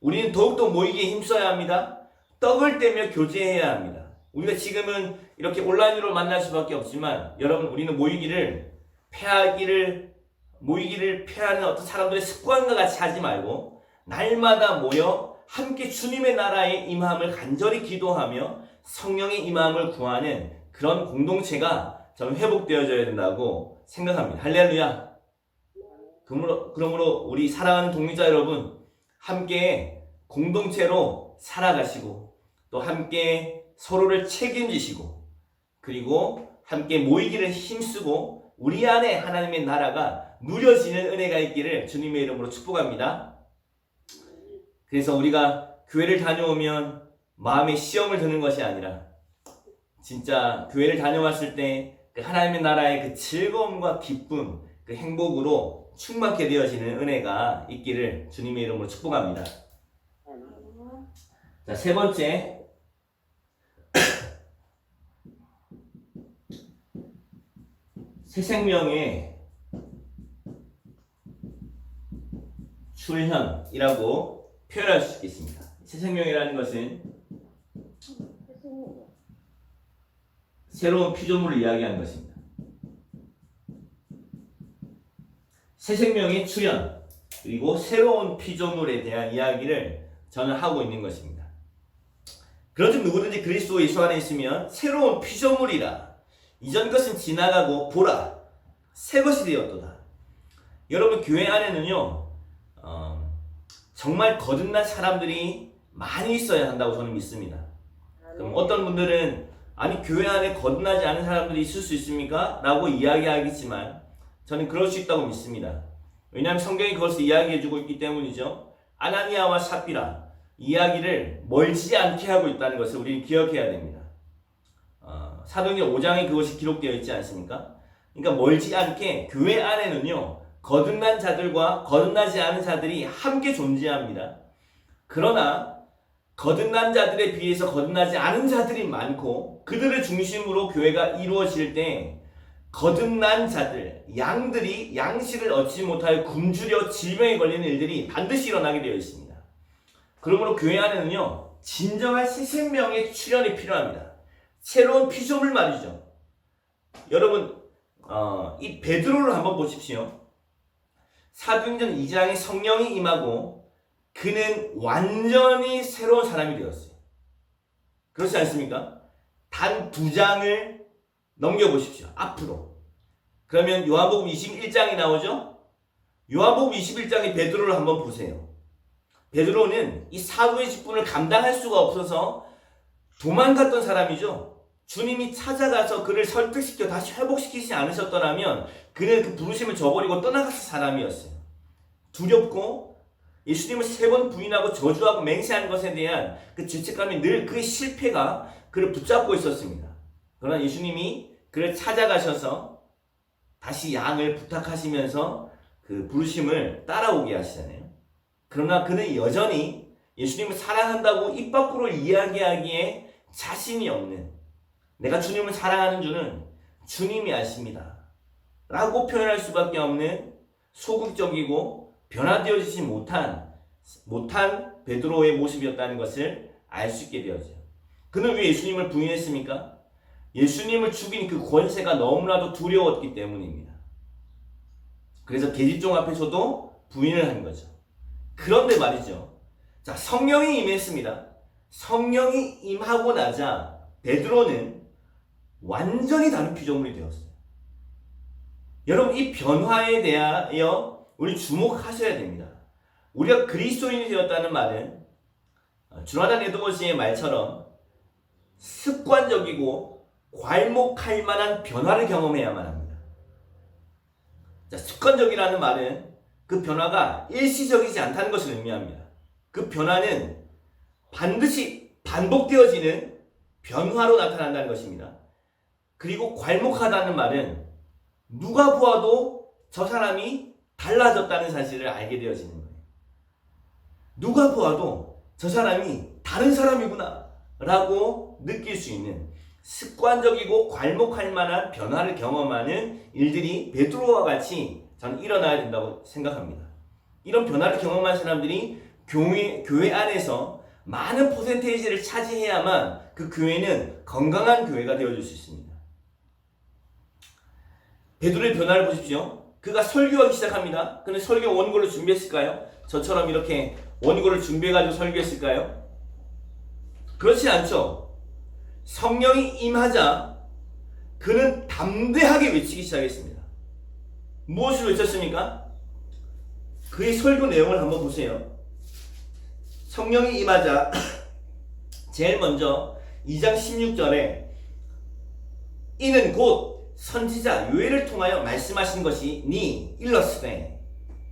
우리는 더욱더 모이기에 힘써야 합니다. 떡을 떼며 교제해야 합니다. 우리가 지금은 이렇게 온라인으로 만날 수밖에 없지만 여러분, 우리는 모이기를 패하는 어떤 사람들의 습관과 같이 하지 말고 날마다 모여 함께 주님의 나라에 임함을 간절히 기도하며 성령의 임함을 구하는 그런 공동체가 저는 회복되어져야 된다고 생각합니다. 할렐루야. 그러므로 우리 사랑하는 동료자 여러분, 함께 공동체로 살아가시고 또 함께 서로를 책임지시고 그리고 함께 모이기를 힘쓰고 우리 안에 하나님의 나라가 누려지는 은혜가 있기를 주님의 이름으로 축복합니다. 그래서 우리가 교회를 다녀오면 마음에 시험을 드는 것이 아니라 진짜 교회를 다녀왔을 때 그 하나님의 나라의 그 즐거움과 기쁨, 그 행복으로 충만케 되어지는 은혜가 있기를 주님의 이름으로 축복합니다. 자, 세 번째, 새 생명의 출현이라고 표현할 수 있겠습니다. 새 생명이라는 것은 새로운 피조물을 이야기하는 것입니다. 새 생명의 출현 그리고 새로운 피조물에 대한 이야기를 저는 하고 있는 것입니다. 그런즉 누구든지 그리스도 예수 안에 있으면 새로운 피조물이라. 이전 것은 지나가고 보라 새 것이 되었도다. 여러분, 교회 안에는요 정말 거듭난 사람들이 많이 있어야 한다고 저는 믿습니다. 그럼 어떤 분들은 아니, 교회 안에 거듭나지 않은 사람들이 있을 수 있습니까? 라고 이야기하겠지만 저는 그럴 수 있다고 믿습니다. 왜냐하면 성경이 그것을 이야기해주고 있기 때문이죠. 아나니아와 삽비라 이야기를 멀지 않게 하고 있다는 것을 우리는 기억해야 됩니다. 사도행전 5장에 그것이 기록되어 있지 않습니까? 그러니까 멀지 않게 교회 안에는요 거듭난 자들과 거듭나지 않은 자들이 함께 존재합니다. 그러나 거듭난 자들에 비해서 거듭나지 않은 자들이 많고 그들을 중심으로 교회가 이루어질 때 거듭난 자들, 양들이 양식을 얻지 못하여 굶주려 질병에 걸리는 일들이 반드시 일어나게 되어 있습니다. 그러므로 교회 안에는요 진정한 새 생명의 출현이 필요합니다. 새로운 피조물 말이죠. 여러분, 이 베드로를 한번 보십시오. 사도행전 2장에 성령이 임하고 그는 완전히 새로운 사람이 되었어요. 그렇지 않습니까? 단 2장을 넘겨보십시오. 앞으로. 그러면 요한복음 21장이 나오죠? 요한복음 21장의 베드로를 한번 보세요. 베드로는 이 사도의 직분을 감당할 수가 없어서 도망갔던 사람이죠. 주님이 찾아가서 그를 설득시켜 다시 회복시키지 않으셨더라면 그는 그 부르심을 저버리고 떠나갔을 사람이었어요. 두렵고 예수님을 3번 부인하고 저주하고 맹세하는 것에 대한 그 죄책감이 늘 그의 실패가 그를 붙잡고 있었습니다. 그러나 예수님이 그를 찾아가셔서 다시 양을 부탁하시면서 그 부르심을 따라오게 하시잖아요. 그러나 그는 여전히 예수님을 사랑한다고 입 밖으로 이야기하기에 자신이 없는, 내가 주님을 사랑하는 줄은 주님이 아십니다 라고 표현할 수밖에 없는 소극적이고 변화되어지지 못한 베드로의 모습이었다는 것을 알 수 있게 되었죠. 그는 왜 예수님을 부인했습니까? 예수님을 죽인 그 권세가 너무나도 두려웠기 때문입니다. 그래서 계집종 앞에서도 부인을 한 거죠. 그런데 말이죠. 자, 성령이 임했습니다. 성령이 임하고 나자 베드로는 완전히 다른 피조물이 되었어요. 여러분, 이 변화에 대하여 우리 주목하셔야 됩니다. 우리가 그리스도인이 되었다는 말은 조나단 에드워즈의 말처럼 습관적이고 괄목할 만한 변화를 경험해야만 합니다. 자, 습관적이라는 말은 그 변화가 일시적이지 않다는 것을 의미합니다. 그 변화는 반드시 반복되어지는 변화로 나타난다는 것입니다. 그리고 괄목하다는 말은 누가 보아도 저 사람이 달라졌다는 사실을 알게 되어지는 거예요. 누가 보아도 저 사람이 다른 사람이구나 라고 느낄 수 있는 습관적이고 괄목할 만한 변화를 경험하는 일들이 베드로와 같이 저는 일어나야 된다고 생각합니다. 이런 변화를 경험한 사람들이 교회 안에서 많은 퍼센테이지를 차지해야만 그 교회는 건강한 교회가 되어줄 수 있습니다. 베드로의 변화를 보십시오. 그가 설교하기 시작합니다. 그런데 설교 원고를 준비했을까요? 저처럼 이렇게 원고를 준비해가지고 설교했을까요? 그렇지 않죠. 성령이 임하자 그는 담대하게 외치기 시작했습니다. 무엇을 외쳤습니까? 그의 설교 내용을 한번 보세요. 성령이 임하자 제일 먼저 2장 16절에 이는 곧 선지자 요엘을 통하여 말씀하신 것이니 일러스되.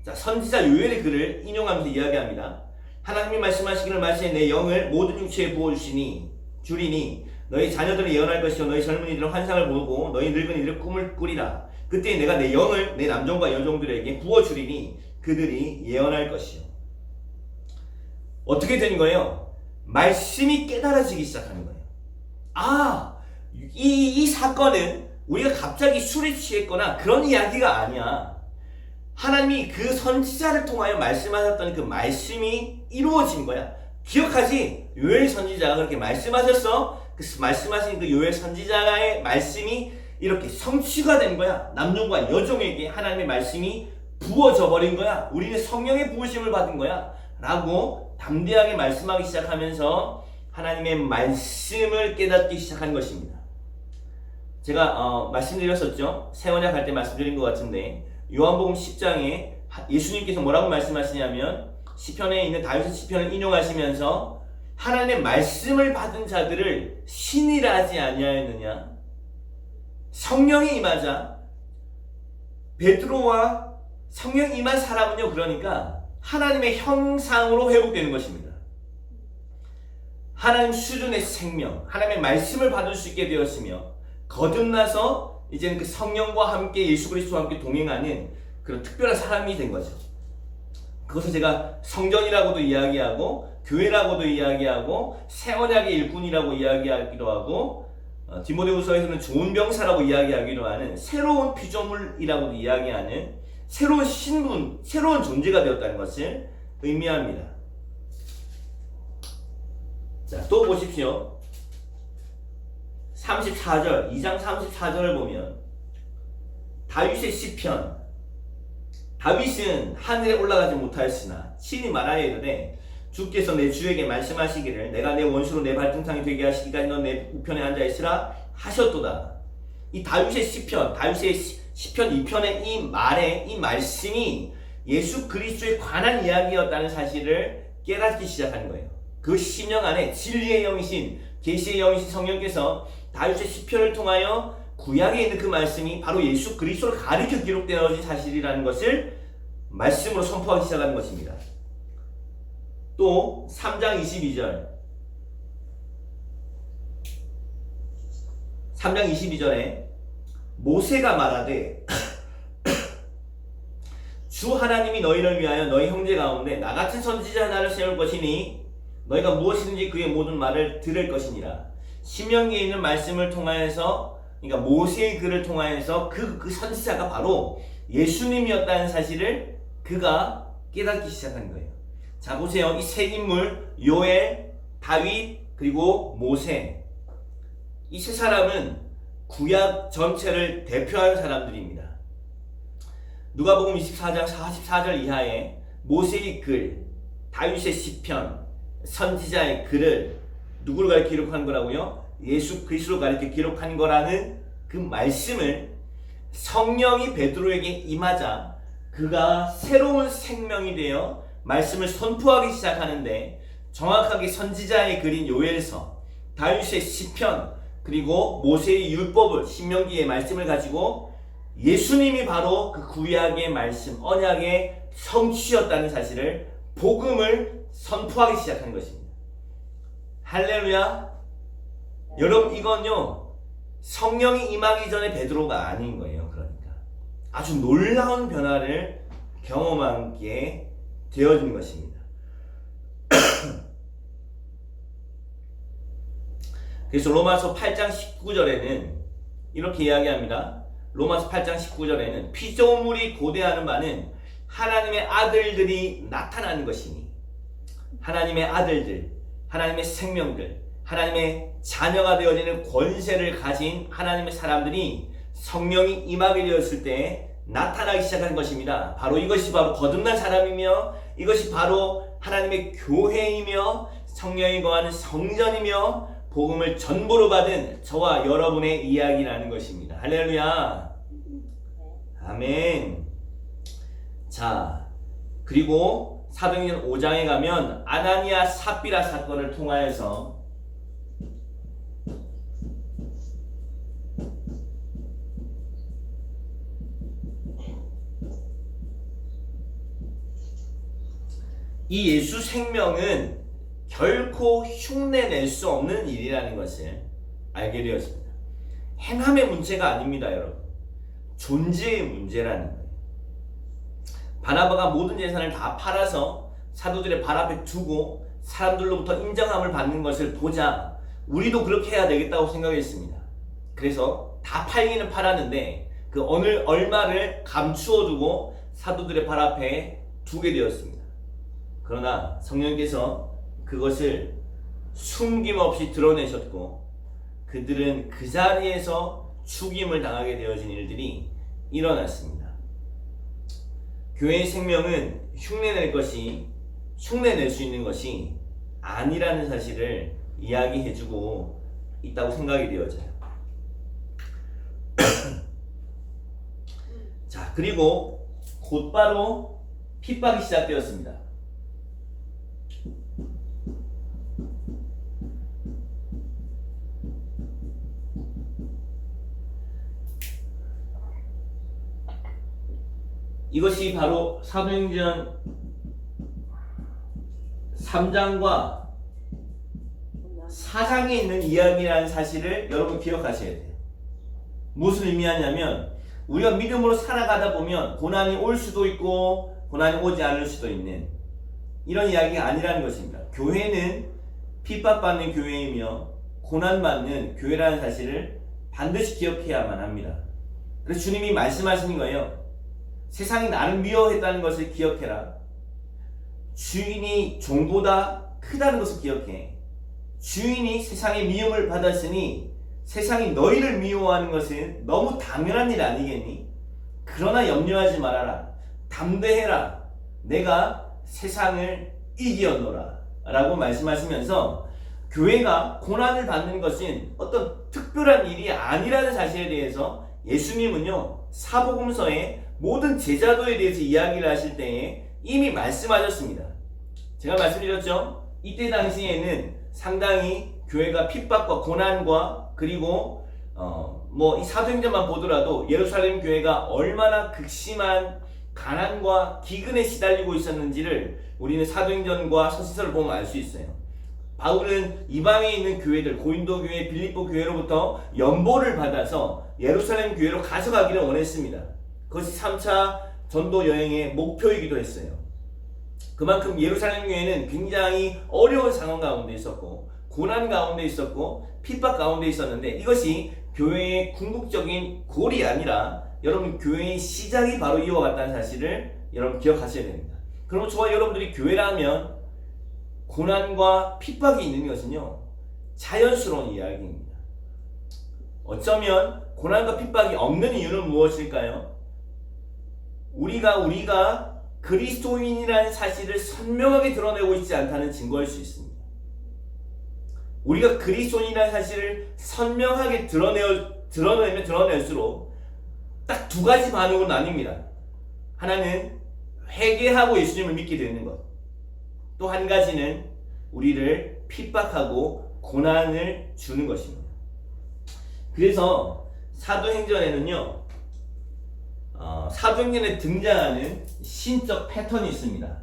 자, 선지자 요엘의 글을 인용하면서 이야기합니다. 하나님이 말씀하시기를 마치에 내 영을 모든 육체에 부어주시니 주리니 너희 자녀들을 예언할 것이요 너희 젊은이들은 환상을 보고 너희 늙은이들은 꿈을 꾸리라. 그때 내가 내 영을 내 남종과 여종들에게 부어주리니 그들이 예언할 것이요. 어떻게 되는 거예요? 말씀이 깨달아지기 시작하는 거예요. 아, 이 사건은 우리가 갑자기 술에 취했거나 그런 이야기가 아니야. 하나님이 그 선지자를 통하여 말씀하셨던 그 말씀이 이루어진 거야. 기억하지? 요엘 선지자가 그렇게 말씀하셨어. 그 말씀하신 그 요엘 선지자의 말씀이 이렇게 성취가 된 거야. 남종과 여종에게 하나님의 말씀이 부어져 버린 거야. 우리는 성령의 부으심을 받은 거야. 라고 담대하게 말씀하기 시작하면서 하나님의 말씀을 깨닫기 시작한 것입니다. 제가 말씀드렸었죠. 새 언약 할 때 말씀드린 것 같은데 요한복음 10장에 예수님께서 뭐라고 말씀하시냐면 시편에 있는 다윗의 시편을 인용하시면서 하나님의 말씀을 받은 자들을 신이라 하지 아니하였느냐. 성령이 임하자 베드로와 성령이 임한 사람은요, 그러니까 하나님의 형상으로 회복되는 것입니다. 하나님 수준의 생명, 하나님의 말씀을 받을 수 있게 되었으며 거듭나서 이제는 그 성령과 함께 예수 그리스도와 함께 동행하는 그런 특별한 사람이 된 거죠. 그것을 제가 성전이라고도 이야기하고 교회라고도 이야기하고 새 언약의 일꾼이라고 이야기하기도 하고 디모데후서에서는 좋은 병사라고 이야기하기도 하는 새로운 피조물이라고도 이야기하는 새로운 신분, 새로운 존재가 되었다는 것을 의미합니다. 자, 또 보십시오. 34절, 2장 34절을 보면 다윗의 시편. 다윗은 하늘에 올라가지 못하였으나 친히 말하여 이르되 주께서 내 주에게 말씀하시기를 내가 내 원수로 내 발등상이 되게 하시기까지 너 내 우편에 앉아 있으라 하셨도다. 이 다윗의 시편, 다윗의 시편 2편의 이 말의 이 말씀이 예수 그리스도에 관한 이야기였다는 사실을 깨닫기 시작하는 거예요. 그 심령 안에 진리의 영이신 계시의 영이신 성령께서 다윗의 시편을 통하여 구약에 있는 그 말씀이 바로 예수 그리스도를 가리켜 기록되어진 사실이라는 것을 말씀으로 선포하기 시작하는 것입니다. 또 3장 22절 3장 22절에 모세가 말하되 주 하나님이 너희를 위하여 너희 형제 가운데 나같은 선지자 하나를 세울 것이니 너희가 무엇이든지 그의 모든 말을 들을 것이니라. 신명기에 있는 말씀을 통하여서 그러니까 모세의 글을 통하여서 그 선지자가 바로 예수님이었다는 사실을 그가 깨닫기 시작한 거예요. 자, 보세요. 이 세 인물 요엘, 다윗, 그리고 모세, 이 세 사람은 구약 전체를 대표하는 사람들입니다. 누가복음 24장 44절 이하에 모세의 글, 다윗의 시편, 선지자의 글을 누구를 가리켜 기록한 거라고요? 예수 그리스도를 가리켜 기록한 거라는 그 말씀을 성령이 베드로에게 임하자 그가 새로운 생명이 되어 말씀을 선포하기 시작하는데 정확하게 선지자의 글인 요엘서, 다윗의 시편, 그리고 모세의 율법을 신명기의 말씀을 가지고 예수님이 바로 그 구약의 말씀, 언약의 성취였다는 사실을 복음을 선포하기 시작한 것입니다. 할렐루야. 여러분, 이건요 성령이 임하기 전에 베드로가 아닌 거예요. 그러니까 아주 놀라운 변화를 경험하게 되어진 것입니다. 그래서 로마서 8장 19절에는 이렇게 이야기합니다. 로마서 8장 19절에는 피조물이 고대하는 바는 하나님의 아들들이 나타나는 것이니, 하나님의 아들들, 하나님의 생명들, 하나님의 자녀가 되어지는 권세를 가진 하나님의 사람들이 성령이 임하게 되었을 때 나타나기 시작한 것입니다. 바로 이것이 바로 거듭난 사람이며, 이것이 바로 하나님의 교회이며, 성령이 거하는 성전이며, 복음을 전부로 받은 저와 여러분의 이야기라는 것입니다. 할렐루야. 아멘. 자, 그리고 사도행전 5장에 가면 아나니아 삽비라 사건을 통하여서 이 예수 생명은 결코 흉내낼 수 없는 일이라는 것을 알게 되었습니다. 행함의 문제가 아닙니다, 여러분. 존재의 문제라는 거예요. 바나바가 모든 재산을 다 팔아서 사도들의 발 앞에 두고 사람들로부터 인정함을 받는 것을 보자 우리도 그렇게 해야 되겠다고 생각했습니다. 그래서 다 팔기는 팔았는데 그 얼마를 감추어 두고 사도들의 발 앞에 두게 되었습니다. 그러나 성령께서 그것을 숨김없이 드러내셨고 그들은 그 자리에서 죽임을 당하게 되어진 일들이 일어났습니다. 교회의 생명은 흉내낼 수 있는 것이 아니라는 사실을 이야기해주고 있다고 생각이 되어져요. 자, 그리고 곧바로 핍박이 시작되었습니다. 이것이 바로 사도행전 3장과 4장에 있는 이야기라는 사실을 여러분 기억하셔야 돼요. 무엇을 의미하냐면 우리가 믿음으로 살아가다 보면 고난이 올 수도 있고 고난이 오지 않을 수도 있는 이런 이야기가 아니라는 것입니다. 교회는 핍박받는 교회이며 고난받는 교회라는 사실을 반드시 기억해야만 합니다. 그래서 주님이 말씀하시는 거예요. 세상이 나를 미워했다는 것을 기억해라. 주인이 종보다 크다는 것을 기억해. 주인이 세상의 미움을 받았으니 세상이 너희를 미워하는 것은 너무 당연한 일 아니겠니? 그러나 염려하지 말아라. 담대해라. 내가 세상을 이기었노라. 라고 말씀하시면서 교회가 고난을 받는 것은 어떤 특별한 일이 아니라는 사실에 대해서 예수님은요, 사복음서에 모든 제자도에 대해서 이야기를 하실 때에 이미 말씀하셨습니다. 제가 말씀드렸죠? 이때 당시에는 상당히 교회가 핍박과 고난과 그리고 이 사도행전만 보더라도 예루살렘 교회가 얼마나 극심한 가난과 기근에 시달리고 있었는지를 우리는 사도행전과 서신서를 보면 알 수 있어요. 바울은 이방에 있는 교회들, 고린도 교회, 빌립보 교회로부터 연보를 받아서 예루살렘 교회로 가져가기를 원했습니다. 그것이 3차 전도 여행의 목표이기도 했어요. 그만큼 예루살렘 교회는 굉장히 어려운 상황 가운데 있었고 고난 가운데 있었고 핍박 가운데 있었는데 이것이 교회의 궁극적인 골이 아니라 여러분 교회의 시작이 바로 이와 같다는 사실을 여러분 기억하셔야 됩니다. 그럼 저와 여러분들이 교회라면 고난과 핍박이 있는 것은요 자연스러운 이야기입니다. 어쩌면 고난과 핍박이 없는 이유는 무엇일까요? 우리가 그리스도인이라는 사실을 선명하게 드러내고 있지 않다는 증거일 수 있습니다. 우리가 그리스도인이라는 사실을 선명하게 드러내면 드러낼수록 딱 두 가지 반응은 아닙니다. 하나는 회개하고 예수님을 믿게 되는 것. 또 한 가지는 우리를 핍박하고 고난을 주는 것입니다. 그래서 사도행전에는요, 사도행전에 등장하는 신적 패턴이 있습니다.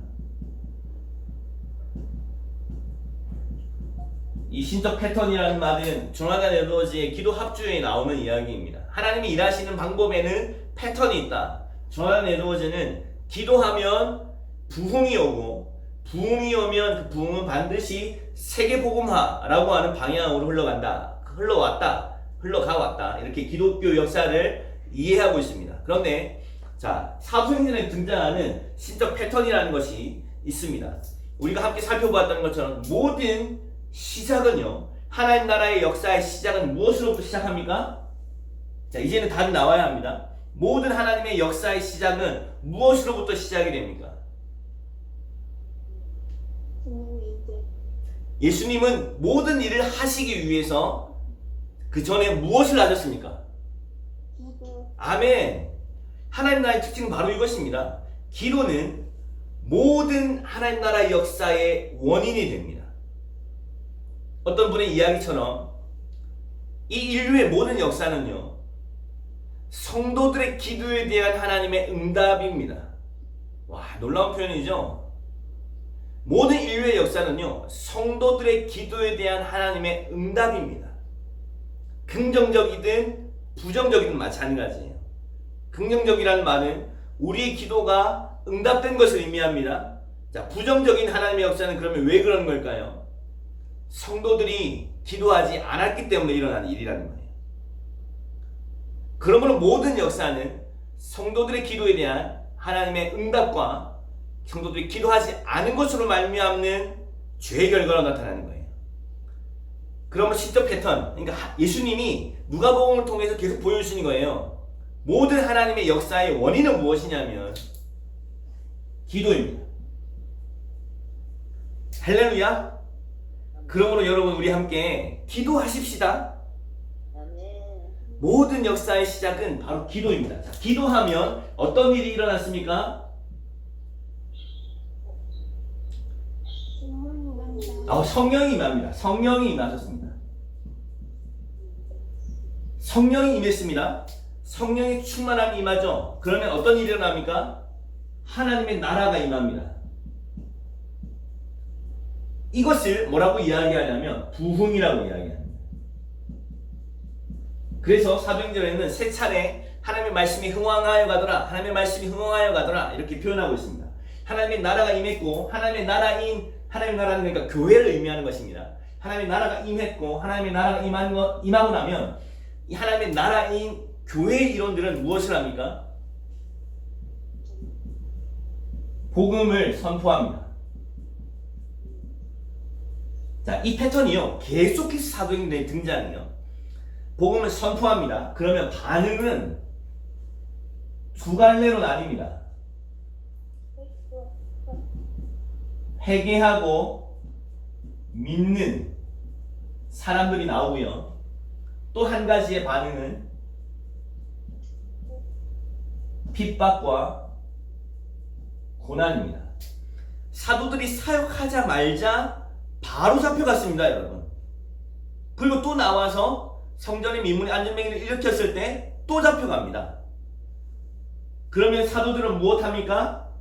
이 신적 패턴이라는 말은 조나단 에드워즈의 기도 합주에 나오는 이야기입니다. 하나님이 일하시는 방법에는 패턴이 있다. 조나단 에드워즈는 기도하면 부흥이 오고 부흥이 오면 그 부흥은 반드시 세계복음화라고 하는 방향으로 흘러간다. 흘러왔다, 흘러가왔다 이렇게 기독교 역사를 이해하고 있습니다. 그런데 자, 사도행전에 등장하는 신적 패턴이라는 것이 있습니다. 우리가 함께 살펴보았던 것처럼 모든 시작은요, 하나님 나라의 역사의 시작은 무엇으로부터 시작합니까? 자, 이제는 답이 나와야 합니다. 모든 하나님의 역사의 시작은 무엇으로부터 시작이 됩니까? 예수님은 모든 일을 하시기 위해서 그 전에 무엇을 하셨습니까? 아멘. 하나님 나라의 특징은 바로 이것입니다. 기도는 모든 하나님 나라의 역사의 원인이 됩니다. 어떤 분의 이야기처럼 이 인류의 모든 역사는요, 성도들의 기도에 대한 하나님의 응답입니다. 와, 놀라운 표현이죠? 모든 인류의 역사는요, 성도들의 기도에 대한 하나님의 응답입니다. 긍정적이든 부정적이든 마찬가지예요. 긍정적이라는 말은 우리의 기도가 응답된 것을 의미합니다. 자, 부정적인 하나님의 역사는 그러면 왜 그런 걸까요? 성도들이 기도하지 않았기 때문에 일어난 일이라는 거예요. 그러므로 모든 역사는 성도들의 기도에 대한 하나님의 응답과 성도들이 기도하지 않은 것으로 말미암는 죄의 결과로 나타나는 거예요. 그러면 신적 패턴, 그러니까 예수님이 누가복음을 통해서 계속 보여주시는 거예요. 모든 하나님의 역사의 원인은 무엇이냐면 기도입니다. 할렐루야. 그러므로 여러분, 우리 함께 기도하십시다. 모든 역사의 시작은 바로 기도입니다. 자, 기도하면 어떤 일이 일어났습니까? 성령이 임합니다. 성령이 임하셨습니다. 성령이 임했습니다. 성령의 충만함이 임하죠. 그러면 어떤 일이 일어납니까? 하나님의 나라가 임합니다. 이것을 뭐라고 이야기하냐면 부흥이라고 이야기합니다. 그래서 사도행전에는 세 차례 하나님의 말씀이 흥왕하여 가더라, 하나님의 말씀이 흥왕하여 가더라 이렇게 표현하고 있습니다. 하나님의 나라가 임했고, 하나님의 나라인, 하나님의 나라는 그러니까 교회를 의미하는 것입니다. 하나님의 나라가 임했고, 하나님의 나라가 임하고 나면 이 하나님의 나라인 교회의 이론들은 무엇을 합니까? 복음을 선포합니다. 자, 이 패턴이요, 계속해서 사도행전에 등장해요. 복음을 선포합니다. 그러면 반응은 두 갈래로 나뉩니다. 회개하고 믿는 사람들이 나오고요. 또 한 가지의 반응은 핍박과 고난입니다. 사도들이 사역하자 말자 바로 잡혀갔습니다, 여러분. 그리고 또 나와서 성전의 미문의 안전맹이를 일으켰을 때 또 잡혀갑니다. 그러면 사도들은 무엇합니까?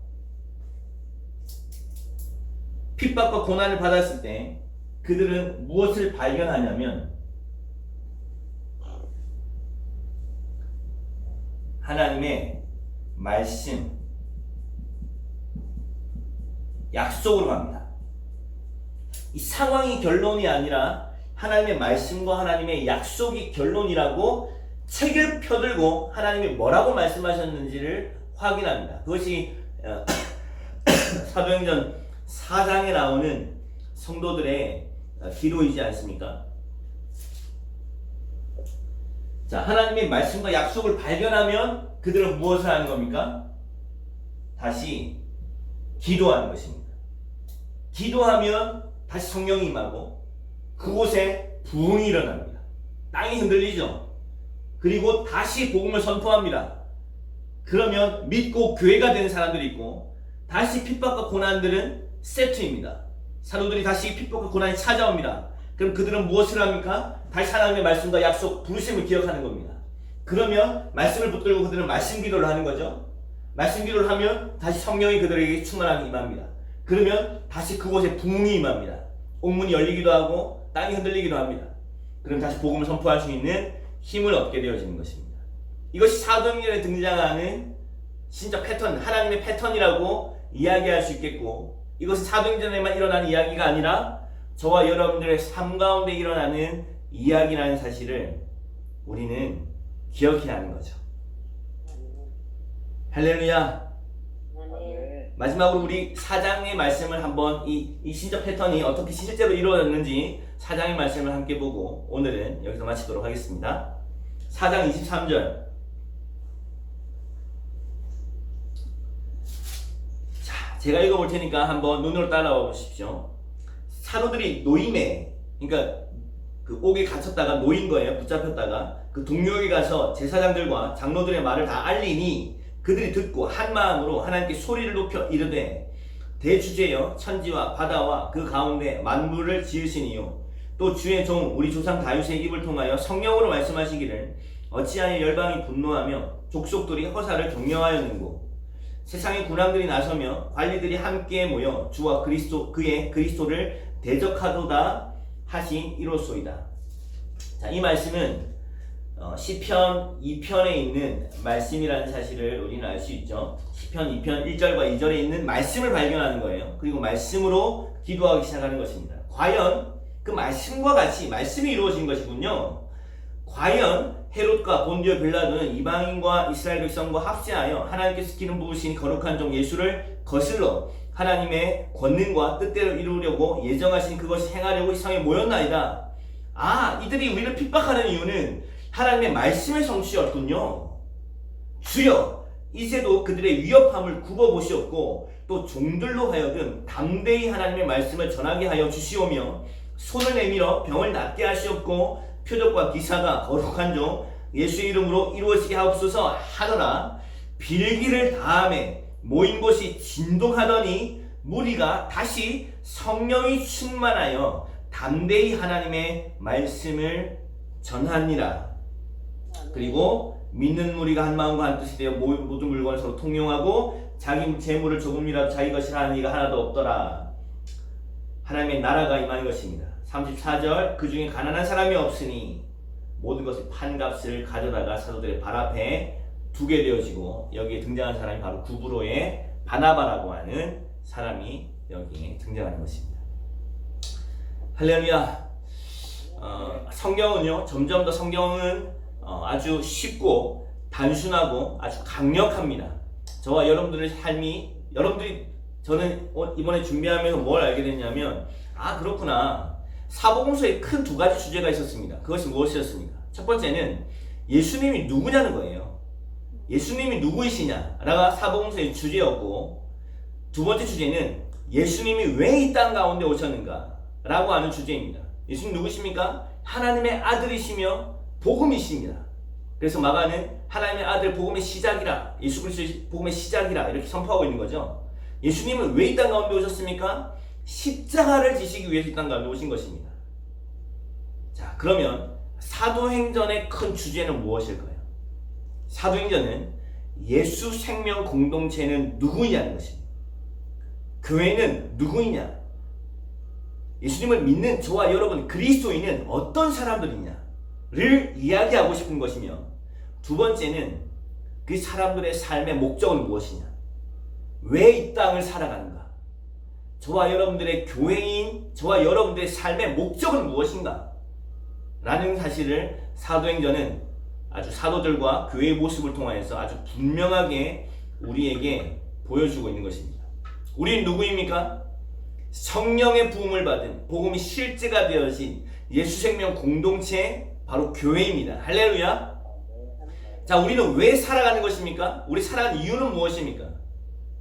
핍박과 고난을 받았을 때 그들은 무엇을 발견하냐면 하나님의 말씀, 약속으로 갑니다. 이 상황이 결론이 아니라 하나님의 말씀과 하나님의 약속이 결론이라고 책을 펴들고 하나님이 뭐라고 말씀하셨는지를 확인합니다. 그것이 사도행전 4장에 나오는 성도들의 기도이지 않습니까? 자, 하나님의 말씀과 약속을 발견하면 그들은 무엇을 하는 겁니까? 다시 기도하는 것입니다. 기도하면 다시 성령이 임하고 그곳에 부흥이 일어납니다. 땅이 흔들리죠. 그리고 다시 복음을 선포합니다. 그러면 믿고 교회가 되는 사람들이 있고, 다시 핍박과 고난들은 세트입니다. 사도들이 다시 핍박과 고난이 찾아옵니다. 그럼 그들은 무엇을 합니까? 다시 하나님의 말씀과 약속, 부르심을 기억하는 겁니다. 그러면 말씀을 붙들고 그들은 말씀 기도를 하는 거죠. 말씀 기도를 하면 다시 성령이 그들에게 충만하게 임합니다. 그러면 다시 그곳에 부흥이 임합니다. 옥문이 열리기도 하고 땅이 흔들리기도 합니다. 그럼 다시 복음을 선포할 수 있는 힘을 얻게 되어지는 것입니다. 이것이 사도행전에 등장하는 신적 패턴, 하나님의 패턴이라고 이야기할 수 있겠고, 이것은 사도행전에만 일어나는 이야기가 아니라 저와 여러분들의 삶 가운데 일어나는 이야기라는 사실을 우리는 기억해야 하는 거죠. 할렐루야. 마지막으로 우리 4장의 말씀을 한번 이 신적 패턴이 어떻게 실제로 이루어졌는지 4장의 말씀을 함께 보고 오늘은 여기서 마치도록 하겠습니다. 4장 23절. 자, 제가 읽어볼 테니까 한번 눈으로 따라와 보십시오. 사도들이 노임에, 그러니까 그 옥에 갇혔다가 놓인 거예요. 붙잡혔다가 그 동료에게 가서 제사장들과 장로들의 말을 다 알리니 그들이 듣고 한 마음으로 하나님께 소리를 높여 이르되 대주제여 천지와 바다와 그 가운데 만물을 지으시니요 또 주의 종 우리 조상 다윗의 입을 통하여 성령으로 말씀하시기를 어찌하여 열방이 분노하며 족속들이 허사를 격려하였는고 세상의 군왕들이 나서며 관리들이 함께 모여 주와 그의 그리스도를 대적하도다 하신 이로소이다. 자, 이 말씀은 시편 2편에 있는 말씀이라는 사실을 우리는 알 수 있죠. 시편 2편 1절과 2절에 있는 말씀을 발견하는 거예요. 그리고 말씀으로 기도하기 시작하는 것입니다. 과연 그 말씀과 같이 말씀이 이루어진 것이군요. 과연 헤롯과 본디오 빌라도는 이방인과 이스라엘 백성과 합세하여 하나님께서 기름 부으신 거룩한 종 예수를 거슬러 하나님의 권능과 뜻대로 이루려고 예정하신 그것을 행하려고 이 성에 모였나이다. 아, 이들이 우리를 핍박하는 이유는 하나님의 말씀의 성취였군요. 주여, 이제도 그들의 위협함을 굽어보시옵고 또 종들로 하여금 담대히 하나님의 말씀을 전하게 하여 주시오며 손을 내밀어 병을 낫게 하시옵고 표적과 기사가 거룩한 종 예수의 이름으로 이루어지게 하옵소서 하더라. 빌기를 다함에 모인 곳이 진동하더니 무리가 다시 성령이 충만하여 담대히 하나님의 말씀을 전하니라. 그리고 믿는 무리가 한 마음과 한 뜻이 되어 모든 물건을 서로 통용하고 자기 재물을 조금이라도 자기 것이라 하는 이가 하나도 없더라. 하나님의 나라가 임하는 것입니다. 34절 그 중에 가난한 사람이 없으니 모든 것을 판값을 가져다가 사도들의 발 앞에 두게 되어지고 여기에 등장한 사람이 바로 구브로의 바나바라고 하는 사람이 여기에 등장하는 것입니다. 할렐루야. 성경은요, 점점 더 성경은 아주 쉽고 단순하고 아주 강력합니다. 저와 여러분들의 삶이, 저는 이번에 준비하면서 뭘 알게 됐냐면, 아, 그렇구나. 사복음서에 큰 두 가지 주제가 있었습니다. 그것이 무엇이었습니까? 첫 번째는 예수님이 누구냐는 거예요. 예수님이 누구이시냐가 사복음서의 주제였고, 두 번째 주제는 예수님이 왜 이 땅 가운데 오셨는가 라고 하는 주제입니다. 예수님 누구십니까? 하나님의 아들이시며 복음이십니다. 그래서 마가는 하나님의 아들 복음의 시작이라, 예수 그리스도의 복음의 시작이라 이렇게 선포하고 있는 거죠. 예수님은 왜 이 땅 가운데 오셨습니까? 십자가를 지시기 위해서 이 땅 가운데 오신 것입니다. 자, 그러면 사도행전의 큰 주제는 무엇일까요? 사도행전은 예수 생명 공동체는 누구냐는 것입니다. 교회는 누구이냐? 예수님을 믿는 저와 여러분 그리스도인은 어떤 사람들이냐를 이야기하고 싶은 것이며, 두 번째는 그 사람들의 삶의 목적은 무엇이냐? 왜 이 땅을 살아가는가? 저와 여러분들의 교회인 저와 여러분들의 삶의 목적은 무엇인가? 라는 사실을 사도행전은 아주 사도들과 교회의 모습을 통하여서 아주 분명하게 우리에게 보여주고 있는 것입니다. 우리는 누구입니까? 성령의 부음을 받은 복음이 실제가 되어진 예수 생명 공동체, 바로 교회입니다. 할렐루야. 자, 우리는 왜 살아가는 것입니까? 우리 살아가는 이유는 무엇입니까?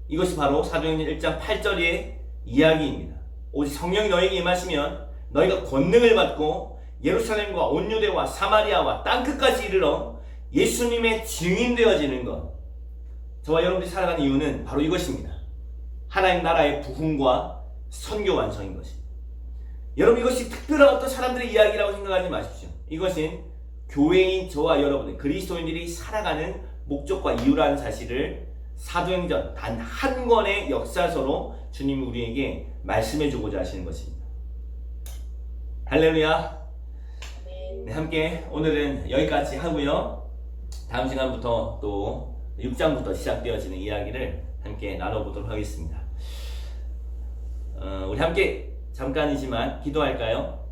이것이 바로 사도행전 1장 8절의 이야기입니다. 오직 성령이 너에게 임하시면 너희가 권능을 받고 예루살렘과 온 유대와 사마리아와 땅끝까지 이르러 예수님의 증인 되어지는 것. 저와 여러분들이 살아가는 이유는 바로 이것입니다. 하나님 나라의 부흥과 선교 완성인 것입니다. 여러분, 이것이 특별한 어떤 사람들의 이야기라고 생각하지 마십시오. 이것은 교회인 저와 여러분들, 그리스도인들이 살아가는 목적과 이유라는 사실을 사도행전 단 한 권의 역사서로 주님이 우리에게 말씀해주고자 하시는 것입니다. 할렐루야. 네, 함께 오늘은 여기까지 하고요. 다음 시간부터 또 6장부터 시작되어지는 이야기를 함께 나눠보도록 하겠습니다. 우리 함께 잠깐이지만 기도할까요?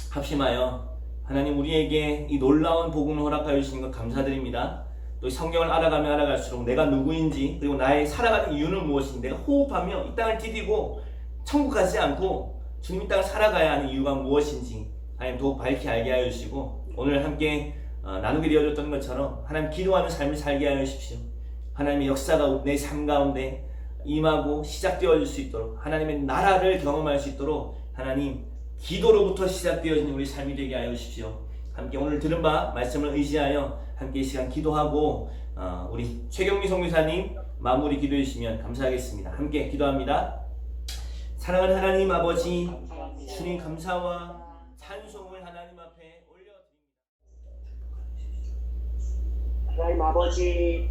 합심하여 하나님 우리에게 이 놀라운 복음을 허락하여 주신 것 감사드립니다. 또 성경을 알아가면 알아갈수록 내가 누구인지 그리고 나의 살아가는 이유는 무엇인지 내가 호흡하며 이 땅을 디디고 천국 가지 않고 주님 이 땅을 살아가야 하는 이유가 무엇인지 하나님 더욱 밝히 알게 하여 주시고 오늘 함께 나누게 되어졌던 것처럼 하나님 기도하는 삶을 살게 하여 주십시오. 하나님의 역사가 내 삶 가운데 임하고 시작되어질 수 있도록 하나님의 나라를 경험할 수 있도록 하나님 기도로부터 시작되어진 우리 삶이 되게 하여 주십시오. 함께 오늘 들은 바 말씀을 의지하여 함께 이 시간 기도하고 우리 최경미 선교사님 마무리 기도해 주시면 감사하겠습니다. 함께 기도합니다. 사랑하는 하나님 아버지 주님 감사와 찬송을 하나님 앞에 올려드립니다. 하나님 아버지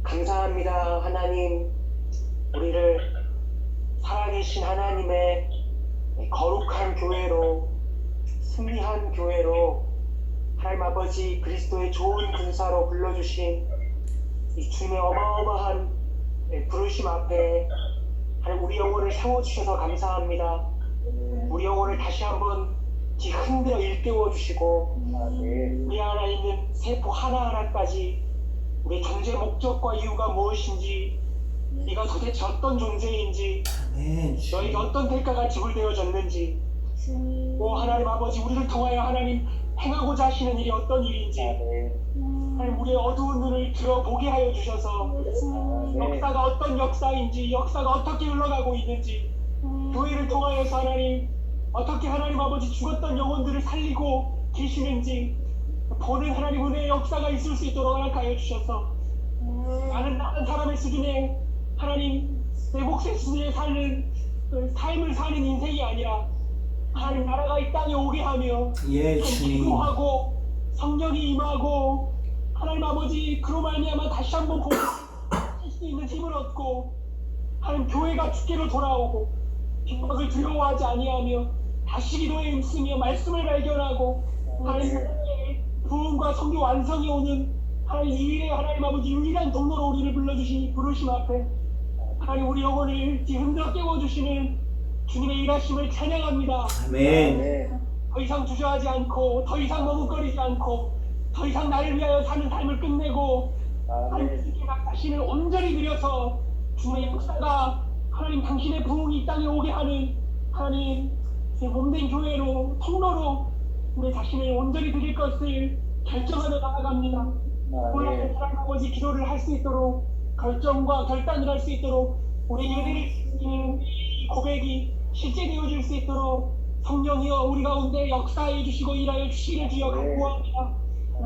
감사합니다. 하나님 우리를 살아계신 하나님의 거룩한 교회로 승리한 교회로 하나님 아버지 그리스도의 좋은 군사로 불러주신 이 주님의 어마어마한 부르심 앞에 하나님 우리 영혼을 세워주셔서 감사합니다. 우리 영혼을 다시 한번 흔들어 일깨워 주시고 우리 안에 있는 세포 하나하나까지 우리의 존재 목적과 이유가 무엇인지 네가 도대체 어떤 존재인지 너에게 어떤 대가가 지불되어졌는지 하나님 아버지 우리를 통하여 하나님 행하고자 하시는 일이 어떤 일인지 하나님 우리의 어두운 눈을 들어보게 하여 주셔서 역사가 어떤 역사인지 역사가 어떻게 흘러가고 있는지 교회를 통하여서 하나님 어떻게 하나님 아버지 죽었던 영혼들을 살리고 계시는지 보는 하나님 은혜의 역사가 있을 수 있도록 허락하여 주셔서 나는 다른 사람의 수준의 하나님 내 몫의 수준에 사는 삶을 사는 인생이 아니라 하나님 나라가 이 땅에 오게 하며 기도하고 성령이 임하고 하나님 아버지 그로 말미암아 다시 한번 공부할 수 있는 힘을 얻고 하나님 교회가 주께로 돌아오고 빈박을 두려워하지 아니하며 다시 기도에 힘쓰며 말씀을 발견하고 하나님 부흥과 성교 완성이 오는 하나님 이일의 하나님 아버지 유일한 동로로 우리를 불러주신 부르심 앞에 하나님 우리 영혼을 흔들어 깨워주시는 주님의 일하심을 찬양합니다. 아멘. 더 이상 주저하지 않고 더 이상 머뭇거리지 않고 더 이상 나를 위하여 사는 삶을 끝내고 하나님 주님께 자신을 온전히 드려서 주님의 역사가 하나님 당신의 부흥이 이 땅에 오게 하는 하나님 몸된 교회로 통로로 우리 자신을 온전히 드릴 것을 결정하며 나아갑니다. 오늘 하나님 아버지 기도를 할 수 있도록 결정과 결단을 할 수 있도록 우리 예배를 드리는 이 고백이 실제되어질 수 있도록 성령이여 우리 가운데 역사해 주시고 일하여 주시기를 주여 간구합니다.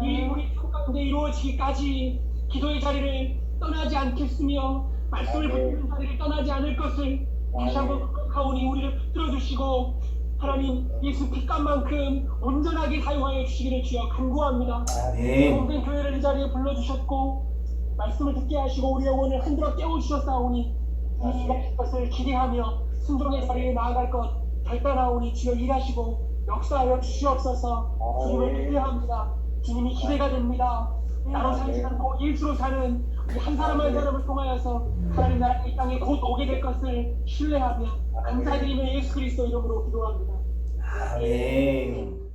이 우리 삶 가운데 이루어지기까지 기도의 자리를 떠나지 않겠으며 말씀을 붙드는 자리를 떠나지 않을 것을 다시 한번 고백하오니 우리를 붙들어 주시고 하나님 예수 핏값만큼 온전하게 사용하여 주시기를 주여 간구합니다. 모든 교회를 이 자리에 불러주셨고 말씀을 듣게 하시고 우리 영혼을 흔들어 깨워주셨사오니 이 것을 기대하며 순종의 자리에 나아갈 것 결단하오니 주여 일하시고 역사하여 주시옵소서. 주님을 기대합니다. 주님이 기대가 됩니다. 나로 살지 않고 예수로 사는 우리 한 사람 한 사람을 통하여서 하나님 나라 이 땅에 곧 오게 될 것을 신뢰하며 감사드리며 예수 그리스도 이름으로 기도합니다. 아멘.